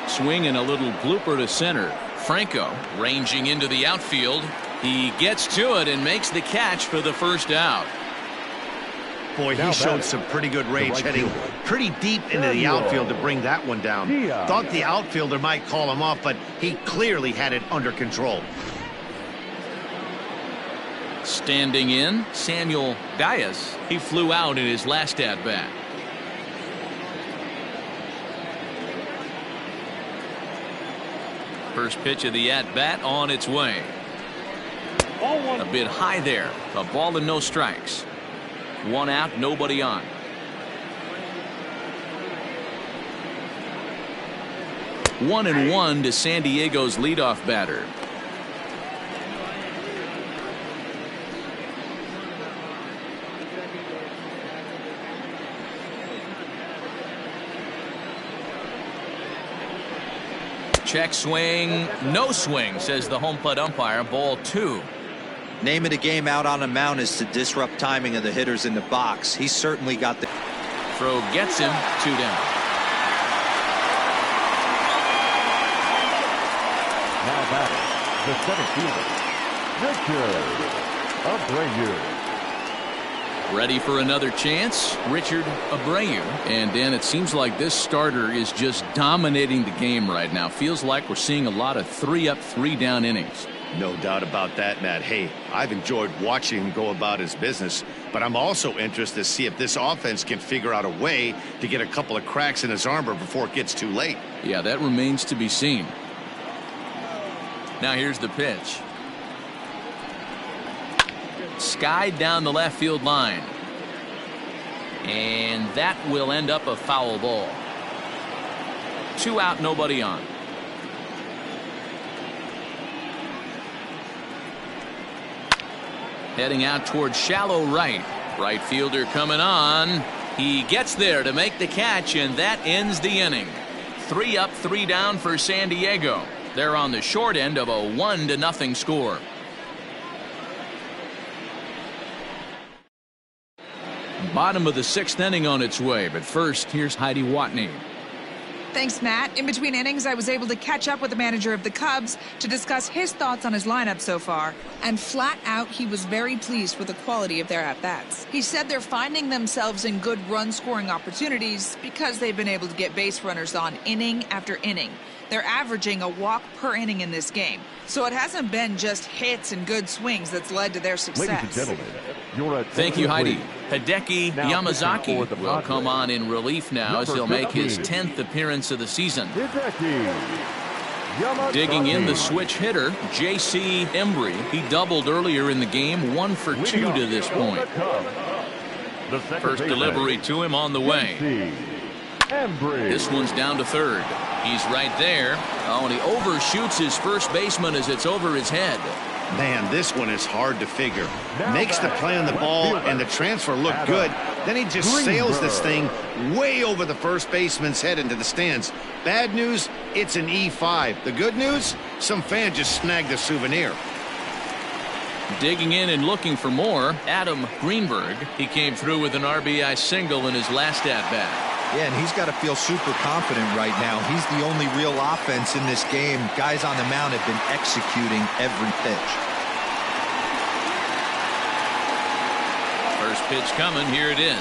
Swing and a little blooper to center. Franco ranging into the outfield. He gets to it and makes the catch for the first out. Boy, he showed some pretty good range, heading pretty deep into the outfield to bring that one down. Thought the outfielder might call him off, but he clearly had it under control. Standing in, Samuel Diaz. He flew out in his last at-bat. First pitch of the at-bat on its way. A bit high there. A ball and no strikes. 1 out, nobody on. One and one to San Diego's leadoff batter. Check swing. No swing, says the home plate umpire. Ball 2. Name of the game out on the mound is to disrupt timing of the hitters in the box. He's certainly got the... Throw gets him. 2 down. Now batting, the center fielder, Richard Abreu. Ready for another chance, Richard Abreu. And Dan, it seems like this starter is just dominating the game right now. Feels like we're seeing a lot of 3-up, 3-down innings. No doubt about that, Matt. Hey, I've enjoyed watching him go about his business, but I'm also interested to see if this offense can figure out a way to get a couple of cracks in his armor before it gets too late. Yeah, that remains to be seen. Now here's the pitch. Skied down the left field line. And that will end up a foul ball. 2 out, nobody on. Heading out towards shallow right. Right fielder coming on. He gets there to make the catch, and that ends the inning. 3 up, 3 down for San Diego. They're on the short end of a 1-0 score. Bottom of the 6th inning on its way, but first, here's Heidi Watney. Thanks, Matt. In between innings, I was able to catch up with the manager of the Cubs to discuss his thoughts on his lineup so far. And flat out, he was very pleased with the quality of their at-bats. He said they're finding themselves in good run-scoring opportunities because they've been able to get base runners on inning after inning. They're averaging a walk per inning in this game. So it hasn't been just hits and good swings that's led to their success. Ladies and gentlemen, thank you, Heidi. please. Hideki Now, Yamazaki for the will come on in relief now as he'll make his 10th appearance of the season. Hideki Yamazaki. Digging in the switch hitter, J.C. Embry. He doubled earlier in the game, 1 for 2 to this point. First delivery to him on the way. This one's down to third. He's right there. Oh, and he overshoots his first baseman as it's over his head. Man, this one is hard to figure. Makes the play on the ball, and the transfer looked good. Then he just sails this thing way over the first baseman's head into the stands. Bad news, it's an E5. The good news, some fan just snagged a souvenir. Digging in and looking for more, Adam Greenberg. He came through with an RBI single in his last at-bat. Yeah, and he's got to feel super confident right now. He's the only real offense in this game. Guys on the mound have been executing every pitch. First pitch coming. Here it is.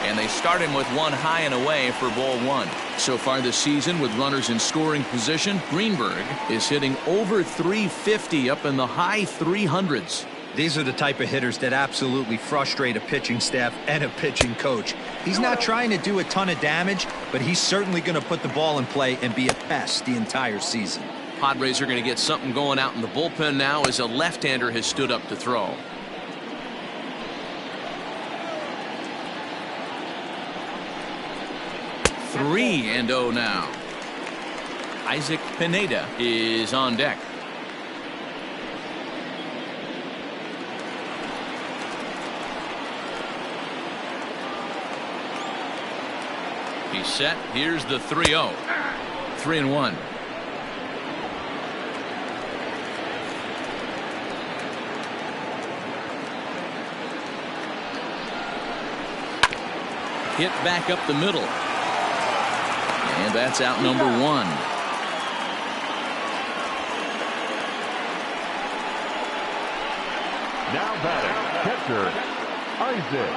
And they start him with 1 high and away for ball 1. So far this season, with runners in scoring position, Greenberg is hitting over 350, up in the high 300s. These are the type of hitters that absolutely frustrate a pitching staff and a pitching coach. He's not trying to do a ton of damage, but he's certainly going to put the ball in play and be a pest the entire season. Padres are going to get something going out in the bullpen now as a left-hander has stood up to throw. Three and 0 now. Isaac Pineda is on deck. He's set. Here's the 3-0. 3-1. Hit back up the middle. And that's out number 1. Now batting, catcher, Isaac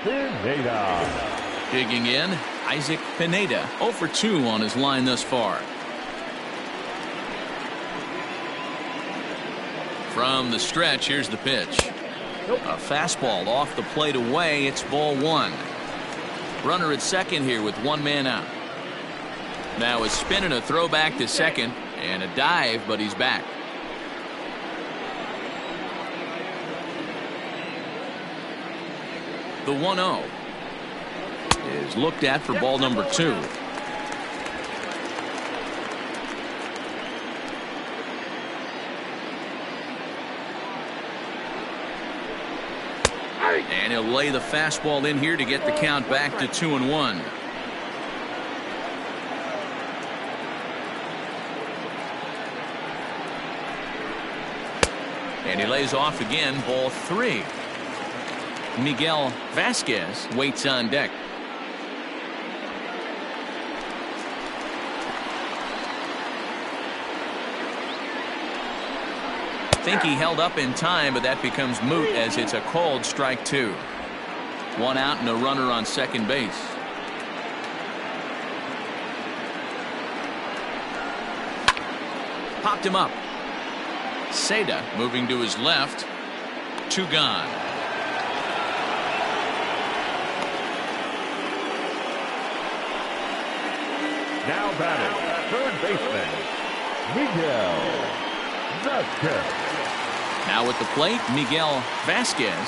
Pineda. Digging in, Isaac Pineda, 0 for 2 on his line thus far. From the stretch, here's the pitch. A fastball off the plate away. It's ball 1. Runner at second here with 1 man out. Now a spin and a throw back to second, and a dive, but he's back. The 1-0 is looked at for ball number 2. And he'll lay the fastball in here to get the count back to 2-1. And he lays off again, ball 3. Miguel Vasquez waits on deck. Think he held up in time, but that becomes moot as it's a called strike 2. 1 out and a runner on second base. Popped him up. Seda moving to his left. 2 gone. Now batting, third baseman, Miguel Vasquez. Now at the plate, Miguel Vasquez.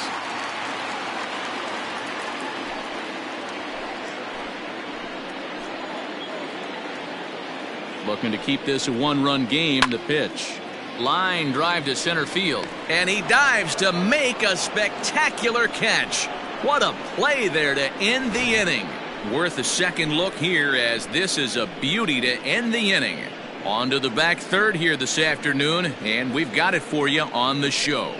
Looking to keep this a 1-run game. The pitch. Line drive to center field. And he dives to make a spectacular catch. What a play there to end the inning. Worth a second look here, as this is a beauty to end the inning. On to the back third here this afternoon, and we've got it for you on the show.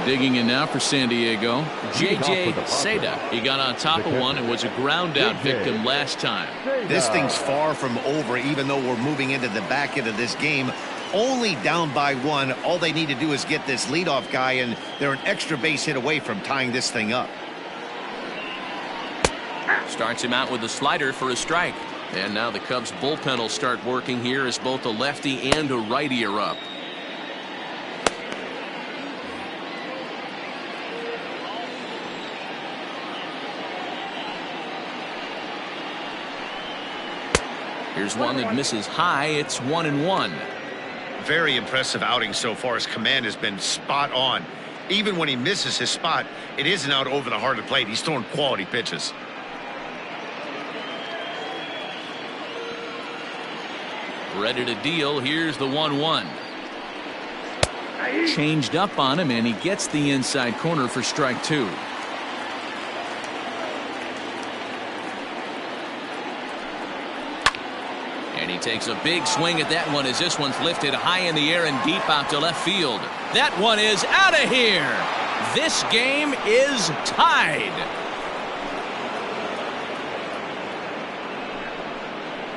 Digging in now for San Diego, J.J. Seda. He got on top of one and was a ground out victim last time. This thing's far from over, even though we're moving into the back end of this game. Only down by 1. All they need to do is get this leadoff guy, and they're an extra base hit away from tying this thing up. Starts him out with a slider for a strike. And now the Cubs bullpen will start working here as both a lefty and a righty are up. Here's one that misses high. It's 1-1. Very impressive outing so far. His command has been spot on. Even when he misses his spot, it isn't out over the heart of the plate. He's throwing quality pitches. Ready to deal. Here's the 1-1. Changed up on him, and he gets the inside corner for strike 2. And he takes a big swing at that one as this one's lifted high in the air and deep out to left field. That one is out of here. This game is tied.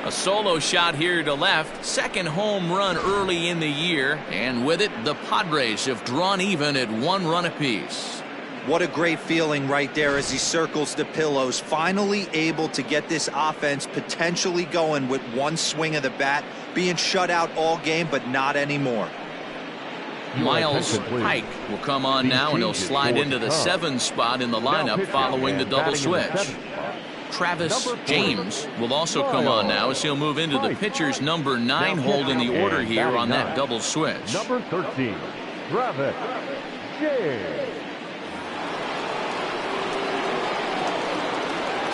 A solo shot here to left. Second home run early in the year. And with it, the Padres have drawn even at 1 run apiece. What a great feeling right there as he circles the pillows. Finally able to get this offense potentially going with 1 swing of the bat. Being shut out all game, but not anymore. Miles Pike will come on now, and he'll slide into the 7 spot in the lineup following the double switch. Travis James will also come on now as he'll move into the pitcher's number 9 hold in the order here on that double switch. Number 13, Travis James.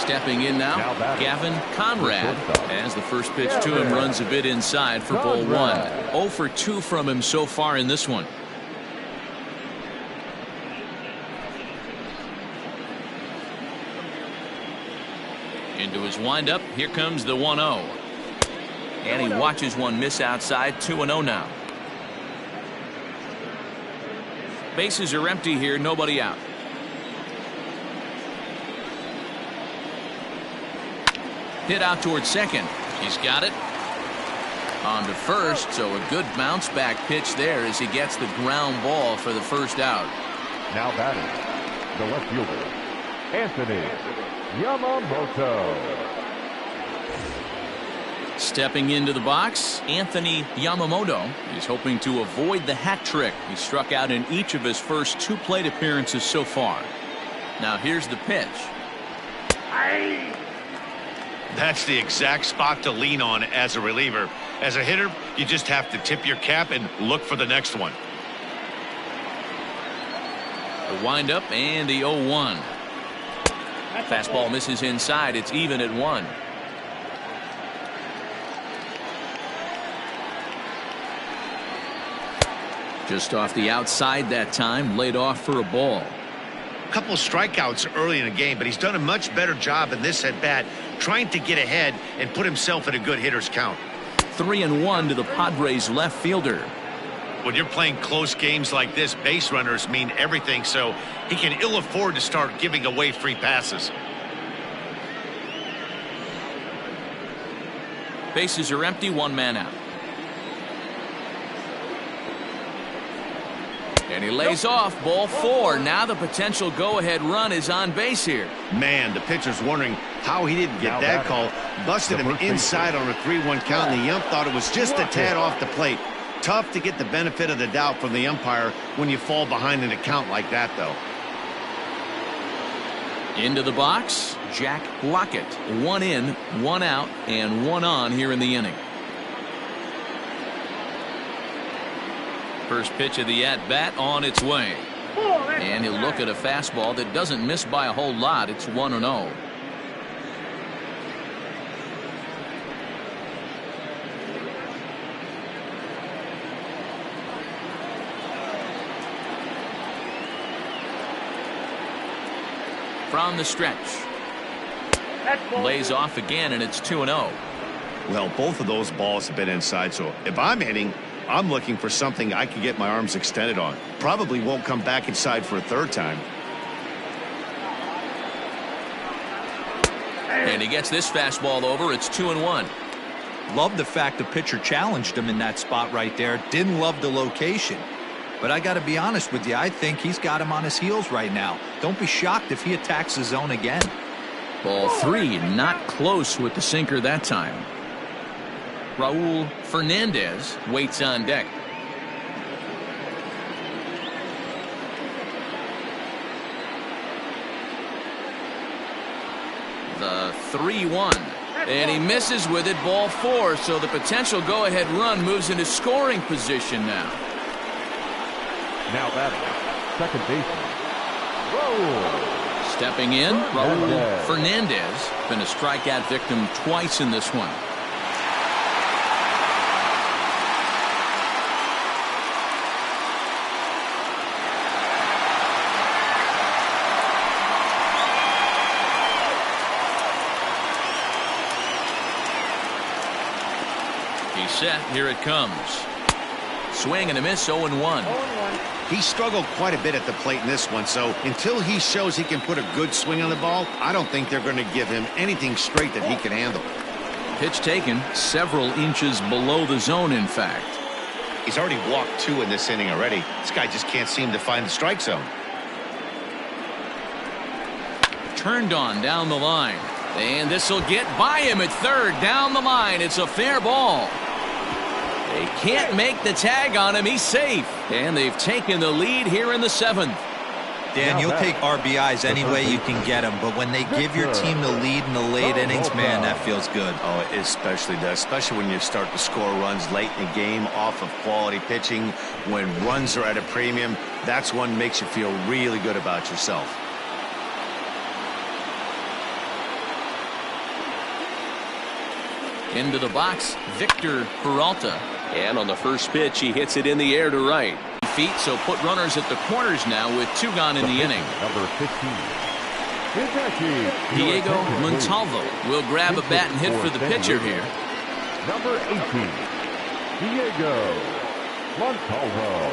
Stepping in now, Gavin Conrad, as the first pitch to him runs a bit inside for ball 1. 0 for 2 from him so far in this one. Into his windup, here comes the 1-0. And he watches one miss outside. 2-0 now. Bases are empty here, nobody out. Hit out towards second. He's got it. On to first, so a good bounce back pitch there as he gets the ground ball for the first out. Now batting, the left fielder, Anthony Yamamoto. Stepping into the box, Anthony Yamamoto is hoping to avoid the hat trick. He struck out in each of his first 2 plate appearances so far. Now here's the pitch. That's the exact spot to lean on as a reliever. As a hitter, you just have to tip your cap and look for the next one. The windup and the 0-1. Fastball misses inside. It's even at 1. Just off the outside that time, laid off for a ball. A couple strikeouts early in the game, but he's done a much better job in this at bat trying to get ahead and put himself in a good hitter's count. 3-1 to the Padres left fielder. When you're playing close games like this, base runners mean everything, so he can ill afford to start giving away free passes. Bases are empty, one man out. And he lays off, ball 4. Now the potential go-ahead run is on base here. Man, the pitcher's wondering how he didn't get that call. Busted him inside on a 3-1 count, and the ump thought it was just a tad off the plate. Tough to get the benefit of the doubt from the umpire when you fall behind in a count like that, though. Into the box, Jack Lockett. 1 in, 1 out, and 1 on here in the inning. First pitch of the at-bat on its way. And he'll look at a fastball that doesn't miss by a whole lot. It's 1-0. From the stretch. Lays off again, and it's 2-0. Well, both of those balls have been inside, so if I'm hitting, I'm looking for something I can get my arms extended on. Probably won't come back inside for a third time. And he gets this fastball over. It's 2-1. Love the fact the pitcher challenged him in that spot right there. Didn't love the location. But I got to be honest with you, I think he's got him on his heels right now. Don't be shocked if he attacks the zone again. Ball 3, not close with the sinker that time. Raul Fernandez waits on deck. The 3-1. And he misses with it, ball 4. So the potential go-ahead run moves into scoring position now. Now batting, second baseman, Raul. Stepping in, Raul Fernandez. Been a strikeout victim twice in this one. He's set. Here it comes. Swing and a miss, 0-1. He struggled quite a bit at the plate in this one, so until he shows he can put a good swing on the ball, I don't think they're going to give him anything straight that he can handle. Pitch taken several inches below the zone, in fact. He's already walked 2 in this inning already. This guy just can't seem to find the strike zone. Turned on down the line. And this will get by him at third. Down the line. It's a fair ball. They can't make the tag on him. He's safe. And they've taken the lead here in the 7th. Dan, you'll take RBIs any way you can get them, but when they give your team the lead in the late innings, man, that feels good. Oh, it especially does, especially when you start to score runs late in the game off of quality pitching. When runs are at a premium, that's one makes you feel really good about yourself. Into the box, Victor Peralta. And on the first pitch, he hits it in the air to right. Feet, so put runners at the corners now with 2 gone in the inning. Number 15. Diego Montalvo will grab a bat and hit for the pitcher here. Number 18. Diego Montalvo.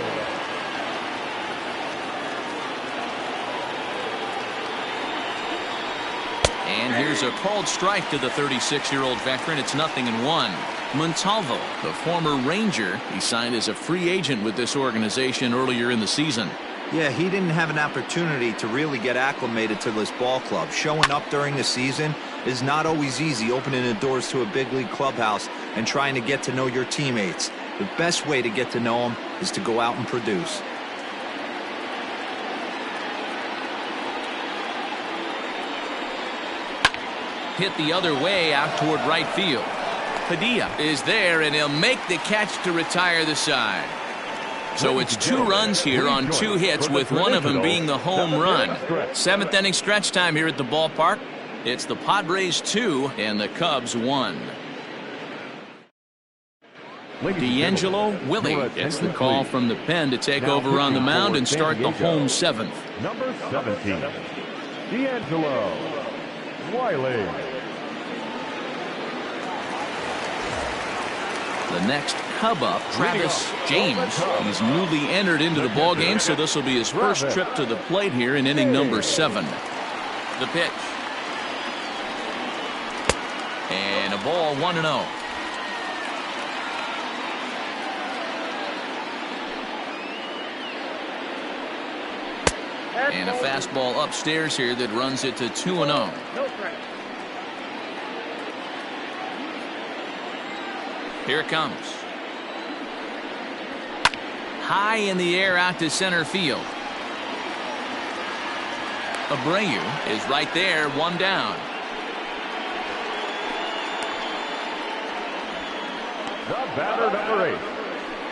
And here's a called strike to the 36-year-old veteran. It's 0-1. Montalvo, the former Ranger, he signed as a free agent with this organization earlier in the season. Yeah, he didn't have an opportunity to really get acclimated to this ball club. Showing up during the season is not always easy, opening the doors to a big league clubhouse and trying to get to know your teammates. The best way to get to know them is to go out and produce. Hit the other way out toward right field. Padilla is there, and he'll make the catch to retire the side. So it's 2 runs here on 2 hits, with one of them being the home run. 7th inning stretch time here at the ballpark. It's the Padres 2 and the Cubs 1. D'Angelo Willie gets the call from the pen to take over on the mound and start the home 7th. Number 17. D'Angelo Willie. The next Cub up, Travis James. He's newly entered into the ballgame, so this will be his first trip to the plate here in inning number 7. The pitch. And a ball, 1-0. And a fastball upstairs here that runs it to 2-0. No strike. Here it comes. High in the air out to center field. Abreu is right there, 1 down. The batter, number 8.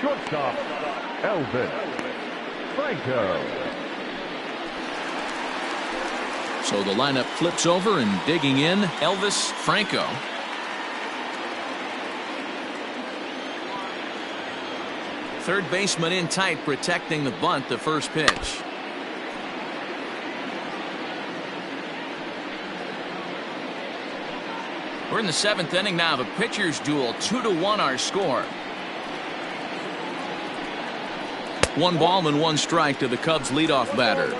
Shortstop, Elvis Franco. So the lineup flips over, and digging in, Elvis Franco. Third baseman in tight, protecting the bunt, the first pitch. We're in the 7th inning now of a pitcher's duel. 2-1 our score. 1 ball and 1 strike to the Cubs leadoff batter.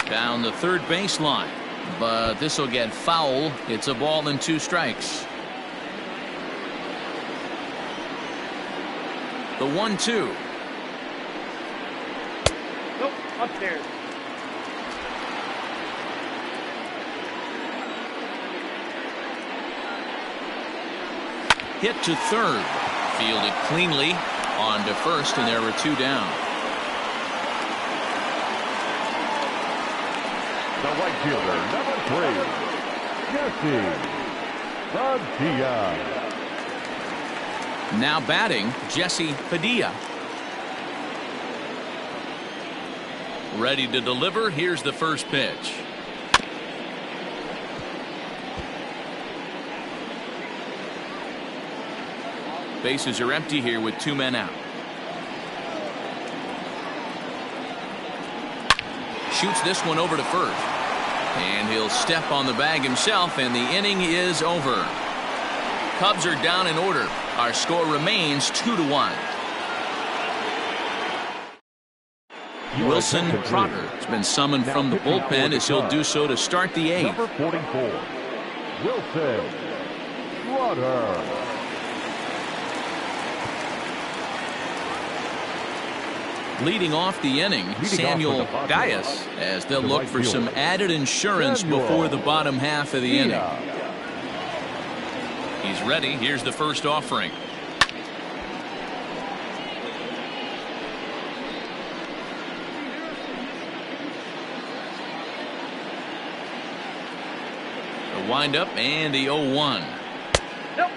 Down the third baseline, but this will get foul. It's a ball and 2 strikes. The 1-2. Nope, upstairs. Hit to third. Fielded cleanly on to first, and there were 2 down. The right fielder, number 3, Jesse Padilla. Now batting, Jesse Padilla. Ready to deliver. Here's the first pitch. Bases are empty here with 2 men out. Shoots this one over to first. And he'll step on the bag himself, and the inning is over. Cubs are down in order. Our score remains 2-1. Wilson Trotter has been summoned from the bullpen, as he'll do so to start the 8th. Number 44, Wilson Trotter. Leading off the inning, Samuel Gaius, as they'll look for some added insurance before the bottom half of the inning. He's ready. Here's the first offering. The windup and the 0-1. Nope.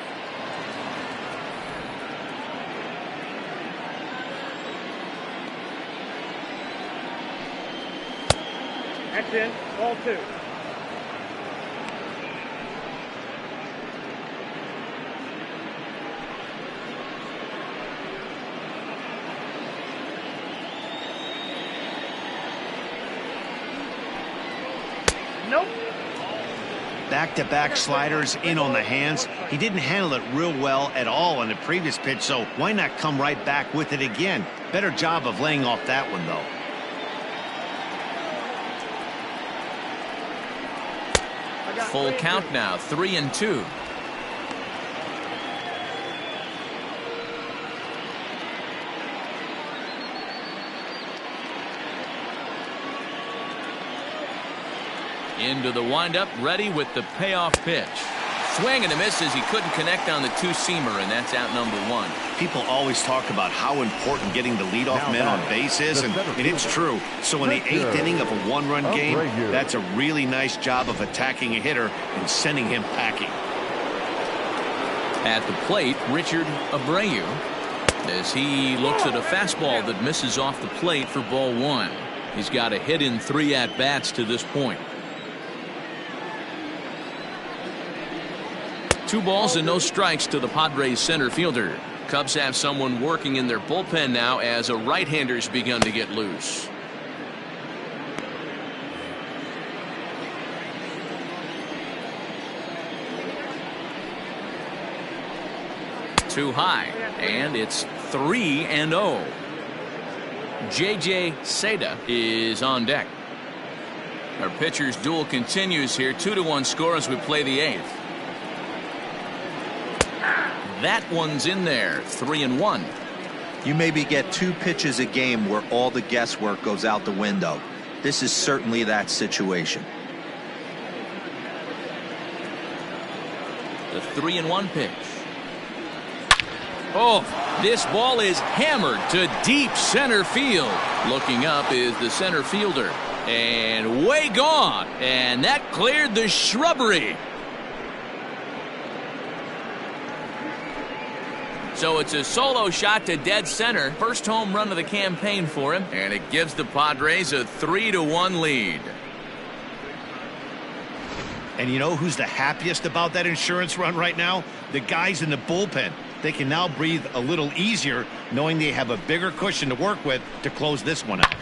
That's in. Ball 2. Nope. Back-to-back sliders in on the hands. He didn't handle it real well at all on the previous pitch, so why not come right back with it again? Better job of laying off that one, though. Full count now, 3-2. Into the windup, ready with the payoff pitch. Swing and a miss as he couldn't connect on the 2-seamer, and that's out number 1. People always talk about how important getting the leadoff man on base is, and it's true. So in the 8th inning of a 1-run game, that's a really nice job of attacking a hitter and sending him packing. At the plate, Richard Abreu, as he looks at a fastball that misses off the plate for ball 1. He's got a hit in 3 at-bats to this point. 2 balls and no strikes to the Padres center fielder. Cubs have someone working in their bullpen now as a right-hander's begun to get loose. Too high, and it's 3-0. J.J. Seda is on deck. Our pitcher's duel continues here. 2-1 score as we play the 8th. That one's in there. 3-1. You maybe get 2 pitches a game where all the guesswork goes out the window. This is certainly that situation. The 3-1 pitch. Oh, this ball is hammered to deep center field. Looking up is the center fielder. And way gone. And that cleared the shrubbery. So it's a solo shot to dead center. First home run of the campaign for him. And it gives the Padres a 3-1 lead. And you know who's the happiest about that insurance run right now? The guys in the bullpen. They can now breathe a little easier knowing they have a bigger cushion to work with to close this one out.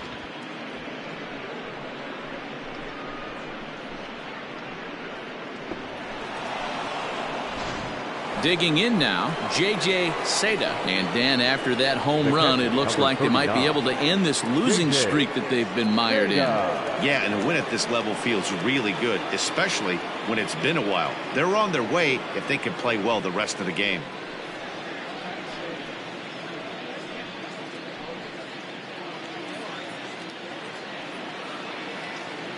Digging in now, J.J. Seda. And Dan, after that home run, it looks like they might be able to end this losing streak that they've been mired in. Yeah, and a win at this level feels really good, especially when it's been a while. They're on their way if they can play well the rest of the game.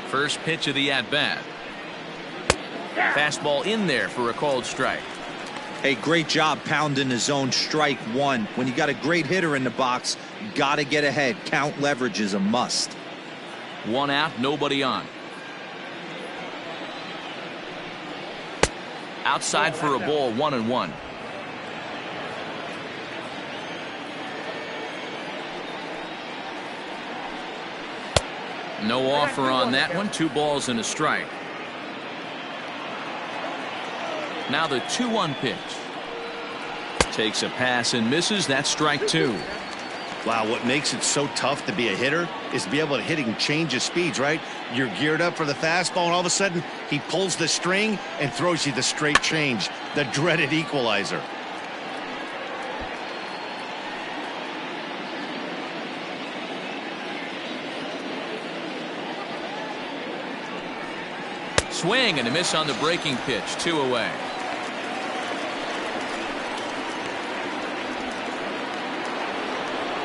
First pitch of the at-bat. Fastball in there for a called strike. Hey, great job pounding the zone. Strike 1. When you got a great hitter in the box, got to get ahead. Count leverage is a must. 1 out, nobody on. Outside for a ball, 1-1. No offer on that one. 2 balls and a strike. Now the 2-1 pitch. Takes a pass and misses. That's strike 2. Wow, what makes it so tough to be a hitter is to be able to hit and change his speeds, right? You're geared up for the fastball, and all of a sudden he pulls the string and throws you the straight change, the dreaded equalizer. Swing and a miss on the breaking pitch. 2 away.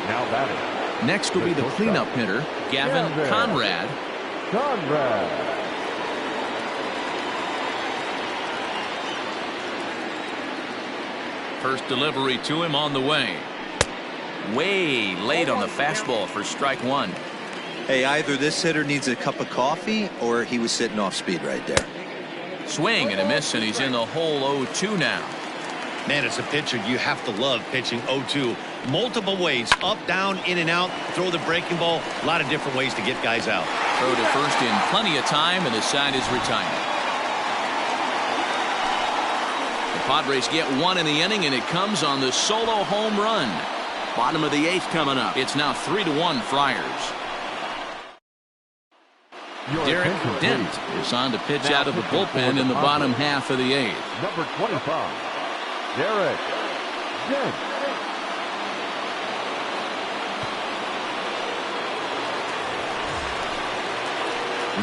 Now batting. Next will be the cleanup hitter, Gavin Conrad. First delivery to him on the way. Way late on the fastball for strike 1. Hey, either this hitter needs a cup of coffee or he was sitting off speed right there. Swing and a miss, and he's in the hole 0-2 now. Man, as a pitcher, you have to love pitching 0-2. Multiple ways, up, down, in and out, throw the breaking ball. A lot of different ways to get guys out. Throw to first in plenty of time, and the side is retired. The Padres get 1 in the inning, and it comes on the solo home run. Bottom of the 8th coming up. It's now 3-1 Friars. Derek Dent is on to pitch out of the bullpen in the bottom half of the 8th. Number 25, Derek Dent.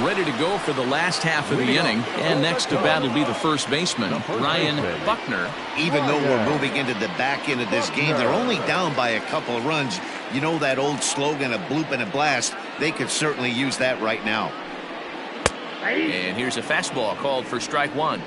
Ready to go for the last half of the inning, and next to bat will be the first baseman, Ryan Buckner. Even though we're moving into the back end of this game, they're only down by a couple of runs. You know that old slogan, a bloop and a blast. They could certainly use that right now. And here's a fastball called for strike 1.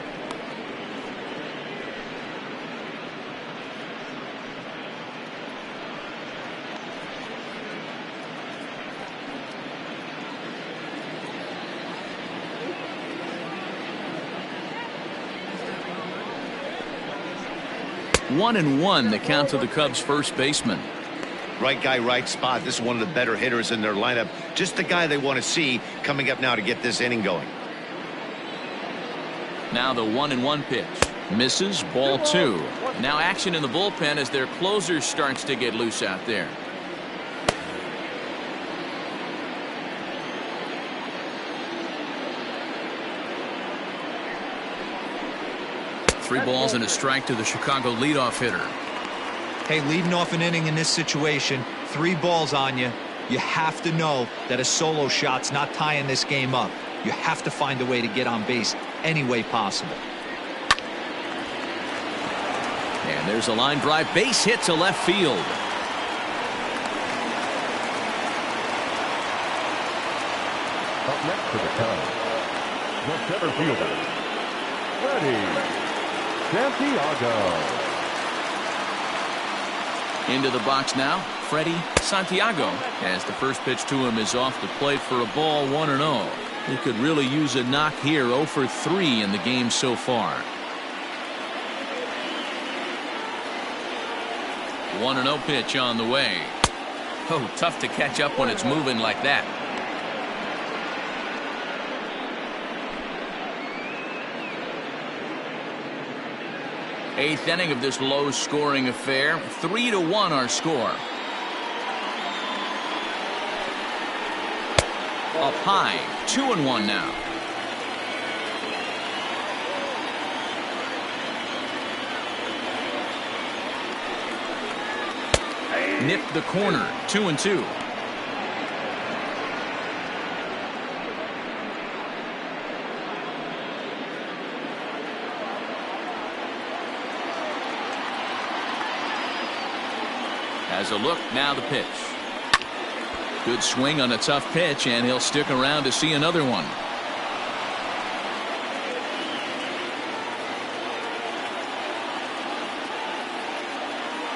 One and one, the count to the Cubs' first baseman. Right guy, right spot. This is one of the better hitters in their lineup. Just the guy they want to see coming up now to get this inning going. Now the 1-1 pitch. Misses, ball 2. Now action in the bullpen as their closer starts to get loose out there. Three balls and a strike to the Chicago leadoff hitter. Hey, leading off an inning in this situation, 3 balls on you. You have to know that a solo shot's not tying this game up. You have to find a way to get on base any way possible. And there's a line drive, base hit to left field. Up next to the count, the center fielder, Freddie Santiago. Into the box now, Freddie Santiago, as the first pitch to him is off the plate for a ball, 1-0. He could really use a knock here. 0 for 3 in the game so far. 1-0 pitch on the way. Oh, tough to catch up when it's moving like that. Eighth inning of this low-scoring affair. 3-1 our score. Up high, 2-1 now. Nipped the corner, 2-2. Has a look, now the pitch. Good swing on a tough pitch, and he'll stick around to see another one.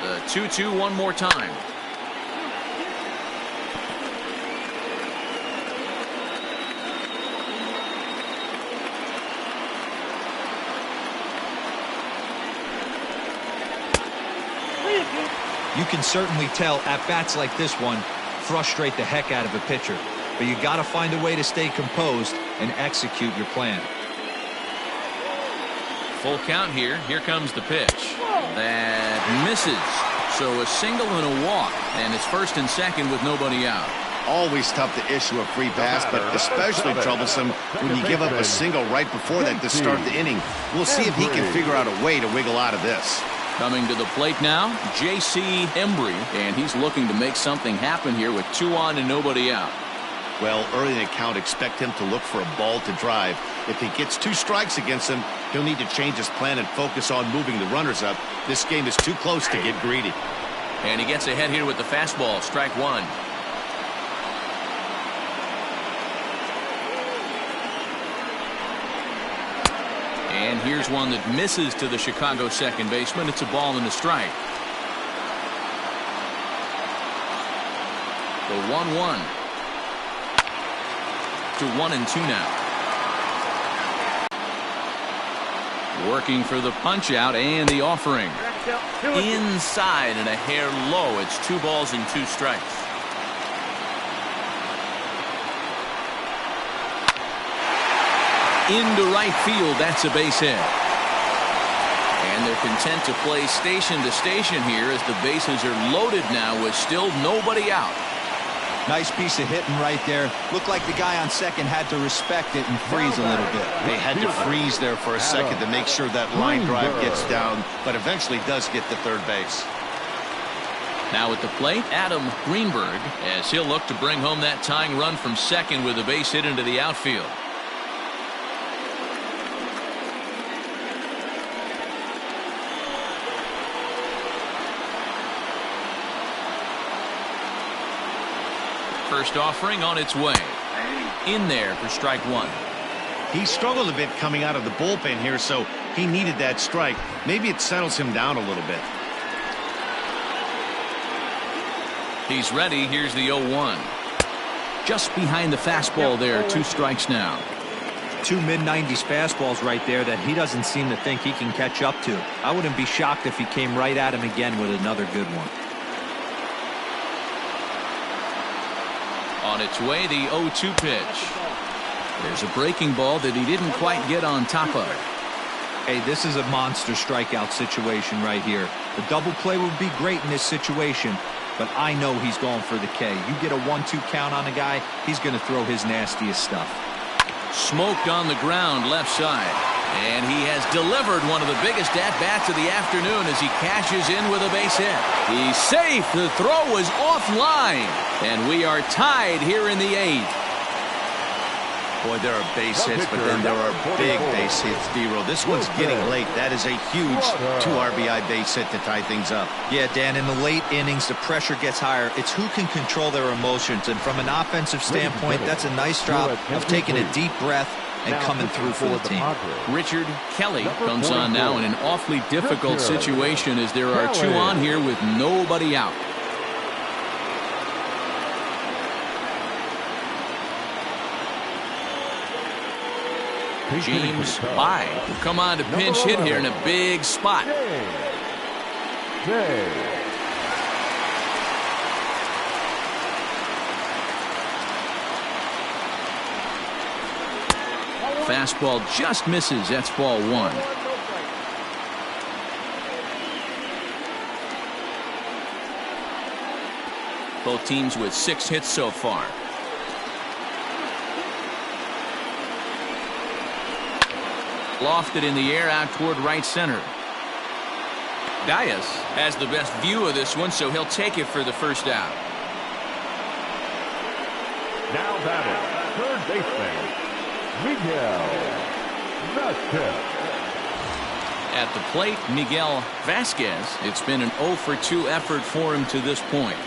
The 2-2 one more time. You can certainly tell at-bats like this one frustrate the heck out of a pitcher. But you got to find a way to stay composed and execute your plan. Full count here. Here comes the pitch. That misses. So a single and a walk. And it's first and second with nobody out. Always tough to issue a free pass, but especially troublesome when you give up a single right before that to start the inning. We'll see if he can figure out a way to wiggle out of this. Coming to the plate now, J.C. Embry, and he's looking to make something happen here with 2 on and nobody out. Well, early in the count, expect him to look for a ball to drive. If he gets 2 strikes against him, he'll need to change his plan and focus on moving the runners up. This game is too close to get greedy. And he gets ahead here with the fastball, strike 1. And here's one that misses to the Chicago second baseman. It's a ball and a strike. The 1-1 to 1-2 now. Working for the punch out and the offering. Inside and a hair low. It's 2 balls and 2 strikes. Into right field, that's a base hit. And they're content to play station to station here as the bases are loaded now with still nobody out. Nice piece of hitting right there. Looked like the guy on second had to respect it and freeze a little bit. They had to freeze there for a second to make sure that line drive gets down, but eventually does get to third base. Now at the plate, Adam Greenberg, as he'll look to bring home that tying run from second with a base hit into the outfield. First offering on its way. In there for strike 1. He struggled a bit coming out of the bullpen here, so he needed that strike. Maybe it settles him down a little bit. He's ready. Here's the 0-1. Just behind the fastball there. 2 strikes now. 2 mid-90s fastballs right there that he doesn't seem to think he can catch up to. I wouldn't be shocked if he came right at him again with another good one. On its way, the 0-2 pitch. There's a breaking ball that he didn't quite get on top of. Hey, this is a monster strikeout situation right here. A double play would be great in this situation, but I know he's going for the K. You get a 1-2 count on a guy, he's going to throw his nastiest stuff. Smoked on the ground left side. And he has delivered one of the biggest at-bats of the afternoon as he cashes in with a base hit. He's safe. The throw was offline. And we are tied here in the 8th. Boy, there are base hits, but then there are big base hits, D-Roll. This one's getting late. That is a huge 2 RBI base hit to tie things up. Yeah, Dan, in the late innings, the pressure gets higher. It's who can control their emotions. And from an offensive standpoint, that's a nice job of taking a deep breath and coming through for the team. Richard Kelly comes on now in an awfully difficult situation as there are 2 on here with nobody out. James Bai will come on to pinch hit here in a big spot. Fastball just misses. That's ball 1. Both teams with 6 hits so far. Lofted in the air out toward right center. Diaz has the best view of this one, so he'll take it for the first out. Now batting, third baseman, Miguel Vasquez. At the plate, Miguel Vasquez. It's been an 0 for 2 effort for him to this point.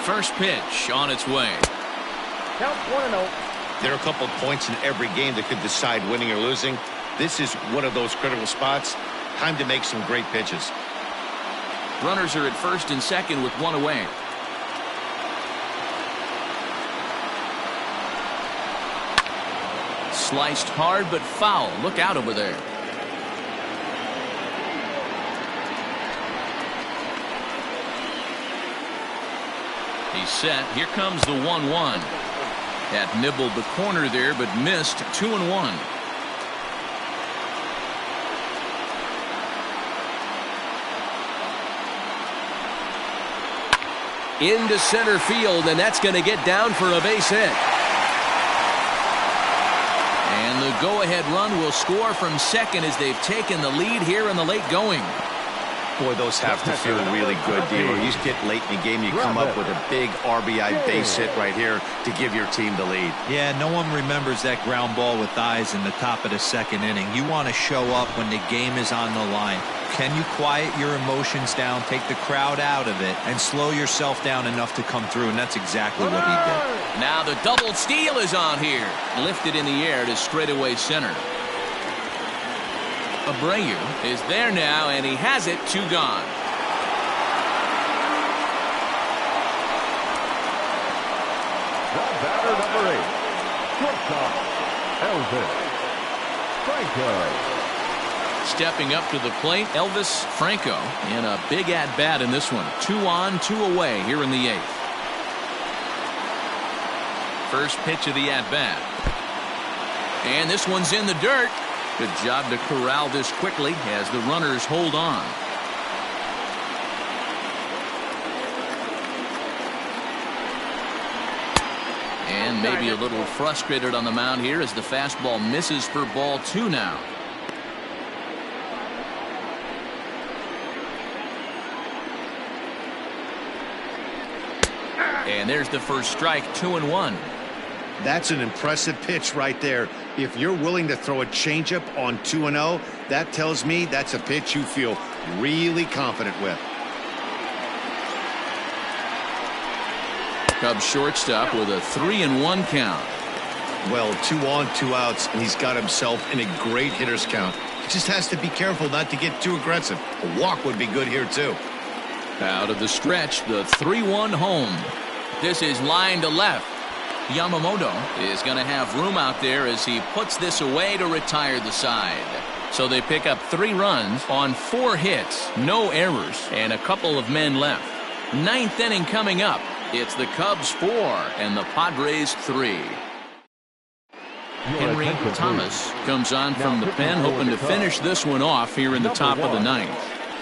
First pitch on its way. Count 1-0. There are a couple of points in every game that could decide winning or losing. This is one of those critical spots. Time to make some great pitches. Runners are at first and second with 1 away. Sliced hard but foul. Look out over there. He's set. Here comes the 1-1. That nibbled the corner there, but missed. 2-1. Into center field, and that's going to get down for a base hit. And the go-ahead run will score from second as they've taken the lead here in the late going. Boy, those have to feel really good, D-Roll. You get late in the game, you come up with a big RBI base hit right here to give your team the lead. Yeah, no one remembers that ground ball with eyes in the top of the second inning. You want to show up when the game is on the line. Can you quiet your emotions down, take the crowd out of it, and slow yourself down enough to come through? And that's exactly what he did. Now the double steal is on here. Lifted in the air to straightaway center. Abreu is there now, and he has it. 2 gone. The batter number 8, shortstop, Elvis Franco. Stepping up to the plate, Elvis Franco in a big at-bat in this one. 2 on, 2 away here in the 8th. First pitch of the at-bat. And this one's in the dirt. Good job to corral this quickly as the runners hold on. And maybe a little frustrated on the mound here as the fastball misses for ball 2 now. And there's the first strike. 2-1. That's an impressive pitch right there. If you're willing to throw a changeup on 2-0, that tells me that's a pitch you feel really confident with. Cubs shortstop with a 3-1 count. Well, 2 on, 2 outs, and he's got himself in a great hitter's count. He just has to be careful not to get too aggressive. A walk would be good here, too. Out of the stretch, the 3-1 home. This is line to left. Yamamoto is going to have room out there as he puts this away to retire the side. So they pick up 3 runs on 4 hits, no errors, and a couple of men left. 9th inning coming up. It's the Cubs 4 and the Padres 3. Henry Thomas comes on from the pen, hoping to finish this one off here in the top of the ninth.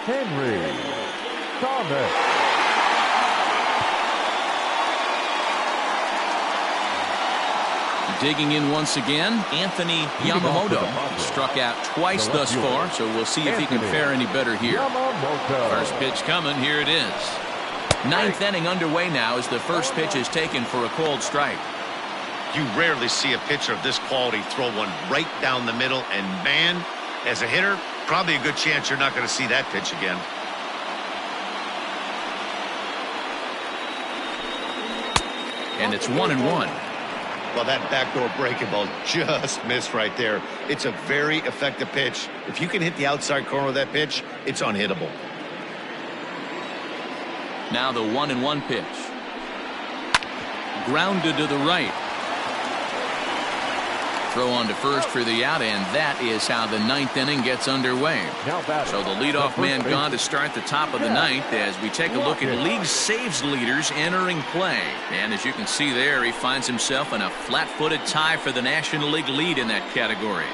Henry Thomas. Digging in once again, Anthony Yamamoto. Struck out twice thus far, so we'll see if he can fare any better here. First pitch coming, here it is. Ninth inning underway now as the first pitch is taken for a called strike. You rarely see a pitcher of this quality throw one right down the middle, and man, as a hitter, probably a good chance you're not going to see that pitch again. And it's 1-1. Well, that backdoor breaking ball just missed right there. It's a very effective pitch. If you can hit the outside corner of that pitch, it's unhittable. Now the 1-1 pitch. Grounded to the right. Throw on to first for the out, and that is how the ninth inning gets underway. So the leadoff man gone to start the top of the ninth as we take a look at league saves leaders entering play. And as you can see there, he finds himself in a flat-footed tie for the National League lead in that category.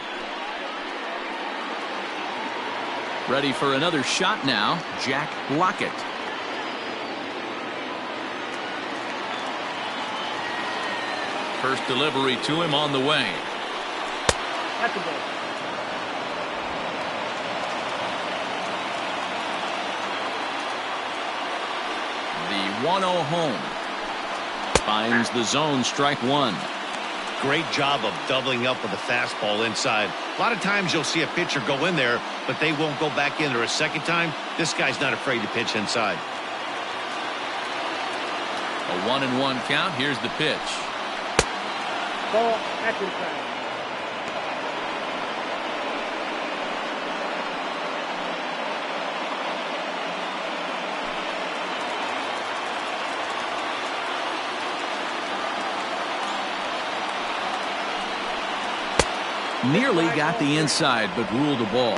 Ready for another shot now, Jack Lockett. First delivery to him on the way. That's a goal. The 1-0 home. Finds the zone, strike one. Great job of doubling up with a fastball inside. A lot of times you'll see a pitcher go in there, but they won't go back in there a second time. This guy's not afraid to pitch inside. A 1-1 count. Here's the pitch. Ball, that's inside. Nearly got the inside, but ruled a ball.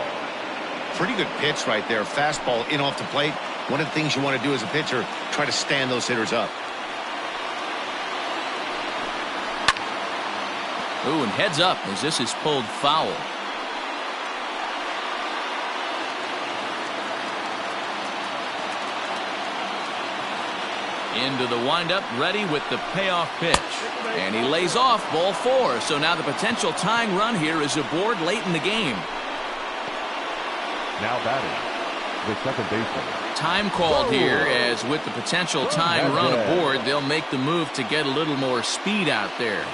Pretty good pitch right there. Fastball in off the plate. One of the things you want to do as a pitcher, try to stand those hitters up. Ooh, and heads up as this is pulled foul. Into the windup, ready with the payoff pitch. And he lays off ball four. So now the potential tying run here is aboard late in the game. Now batting, the second baseman. Time called here, as with the potential tying run aboard, they'll make the move to get a little more speed out there.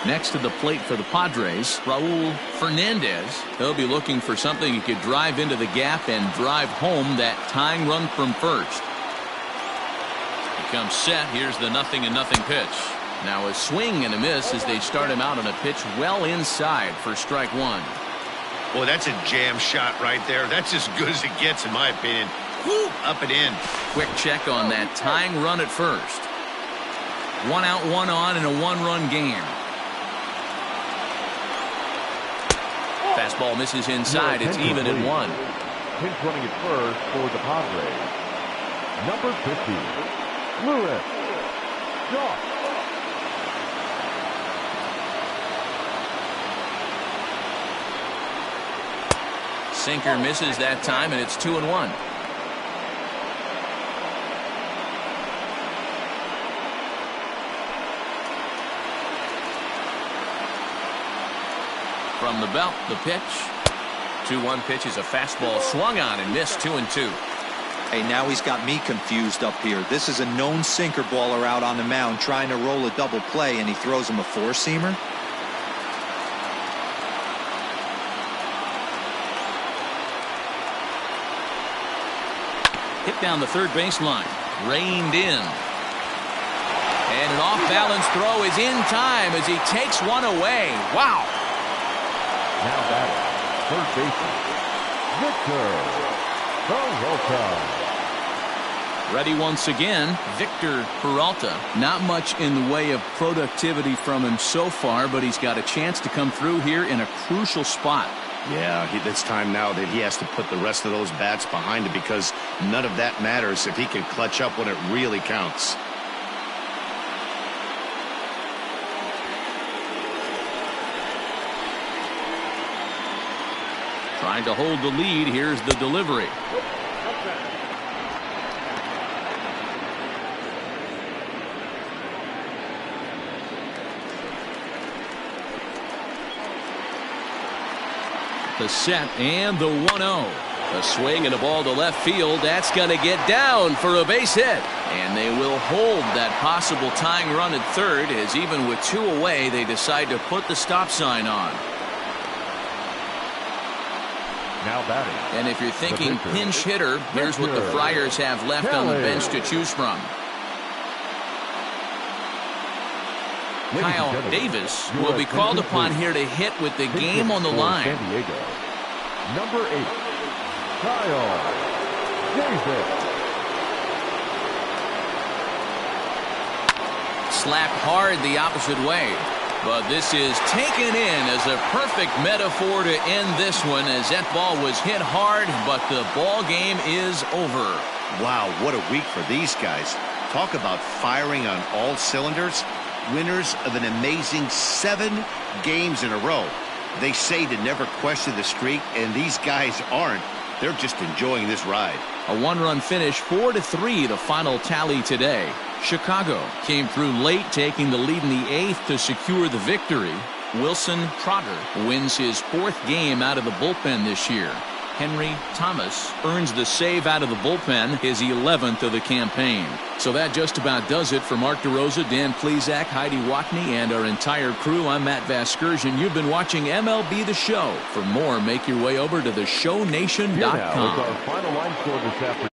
Next to the plate for the Padres, Raul Fernandez. He'll be looking for something he could drive into the gap and drive home that tying run from first. He comes set. Here's the 0-0 pitch. Now a swing and a miss as they start him out on a pitch well inside for strike one. Boy, that's a jam shot right there. That's as good as it gets, in my opinion. Woo, up and in. Quick check on that tying run at first. 1 out, 1 on in a 1-run game. Fastball misses inside. It's even at 1. Pinch running at first for the Padres. Number 50, Lewis. Sinker misses that time, and it's 2-1. From the belt, the pitch. 2-1 pitch is a fastball swung on and missed. 2-2. Hey, now he's got me confused up here. This is a known sinker baller out on the mound trying to roll a double play, and he throws him a four-seamer. Hit down the third baseline. Reined in. And an off-balance throw is in time as he takes one away. Wow. Now batting, third baseman, Victor Peralta. Ready once again, Victor Peralta. Not much in the way of productivity from him so far, but he's got a chance to come through here in a crucial spot. Yeah, it's time now that he has to put the rest of those bats behind him, because none of that matters if he can clutch up when it really counts. Trying to hold the lead. Here's the delivery. The set and the 1-0. A swing and a ball to left field. That's going to get down for a base hit. And they will hold that possible tying run at third, as even with 2 away, they decide to put the stop sign on. Now batting. And if you're thinking pinch hitter, here's what the Friars have left on the bench to choose from. Kyle Davis will be called upon here to hit with the game on the line. Santiago. Number 8, Kyle Davis. Slapped hard the opposite way. But this is taken in as a perfect metaphor to end this one, as that ball was hit hard, but the ball game is over. Wow, what a week for these guys. Talk about firing on all cylinders. Winners of an amazing 7 games in a row. They say to never question the streak, and these guys aren't. They're just enjoying this ride. A 1-run finish, 4-3 the final tally today. Chicago came through late, taking the lead in the 8th to secure the victory. Wilson Trotter wins his 4th game out of the bullpen this year. Henry Thomas earns the save out of the bullpen, his 11th of the campaign. So that just about does it for Mark DeRosa, Dan Plesac, Heidi Watney, and our entire crew. I'm Matt Vasgersian. You've been watching MLB The Show. For more, make your way over to theshownation.com. Here now is our final line score this afternoon.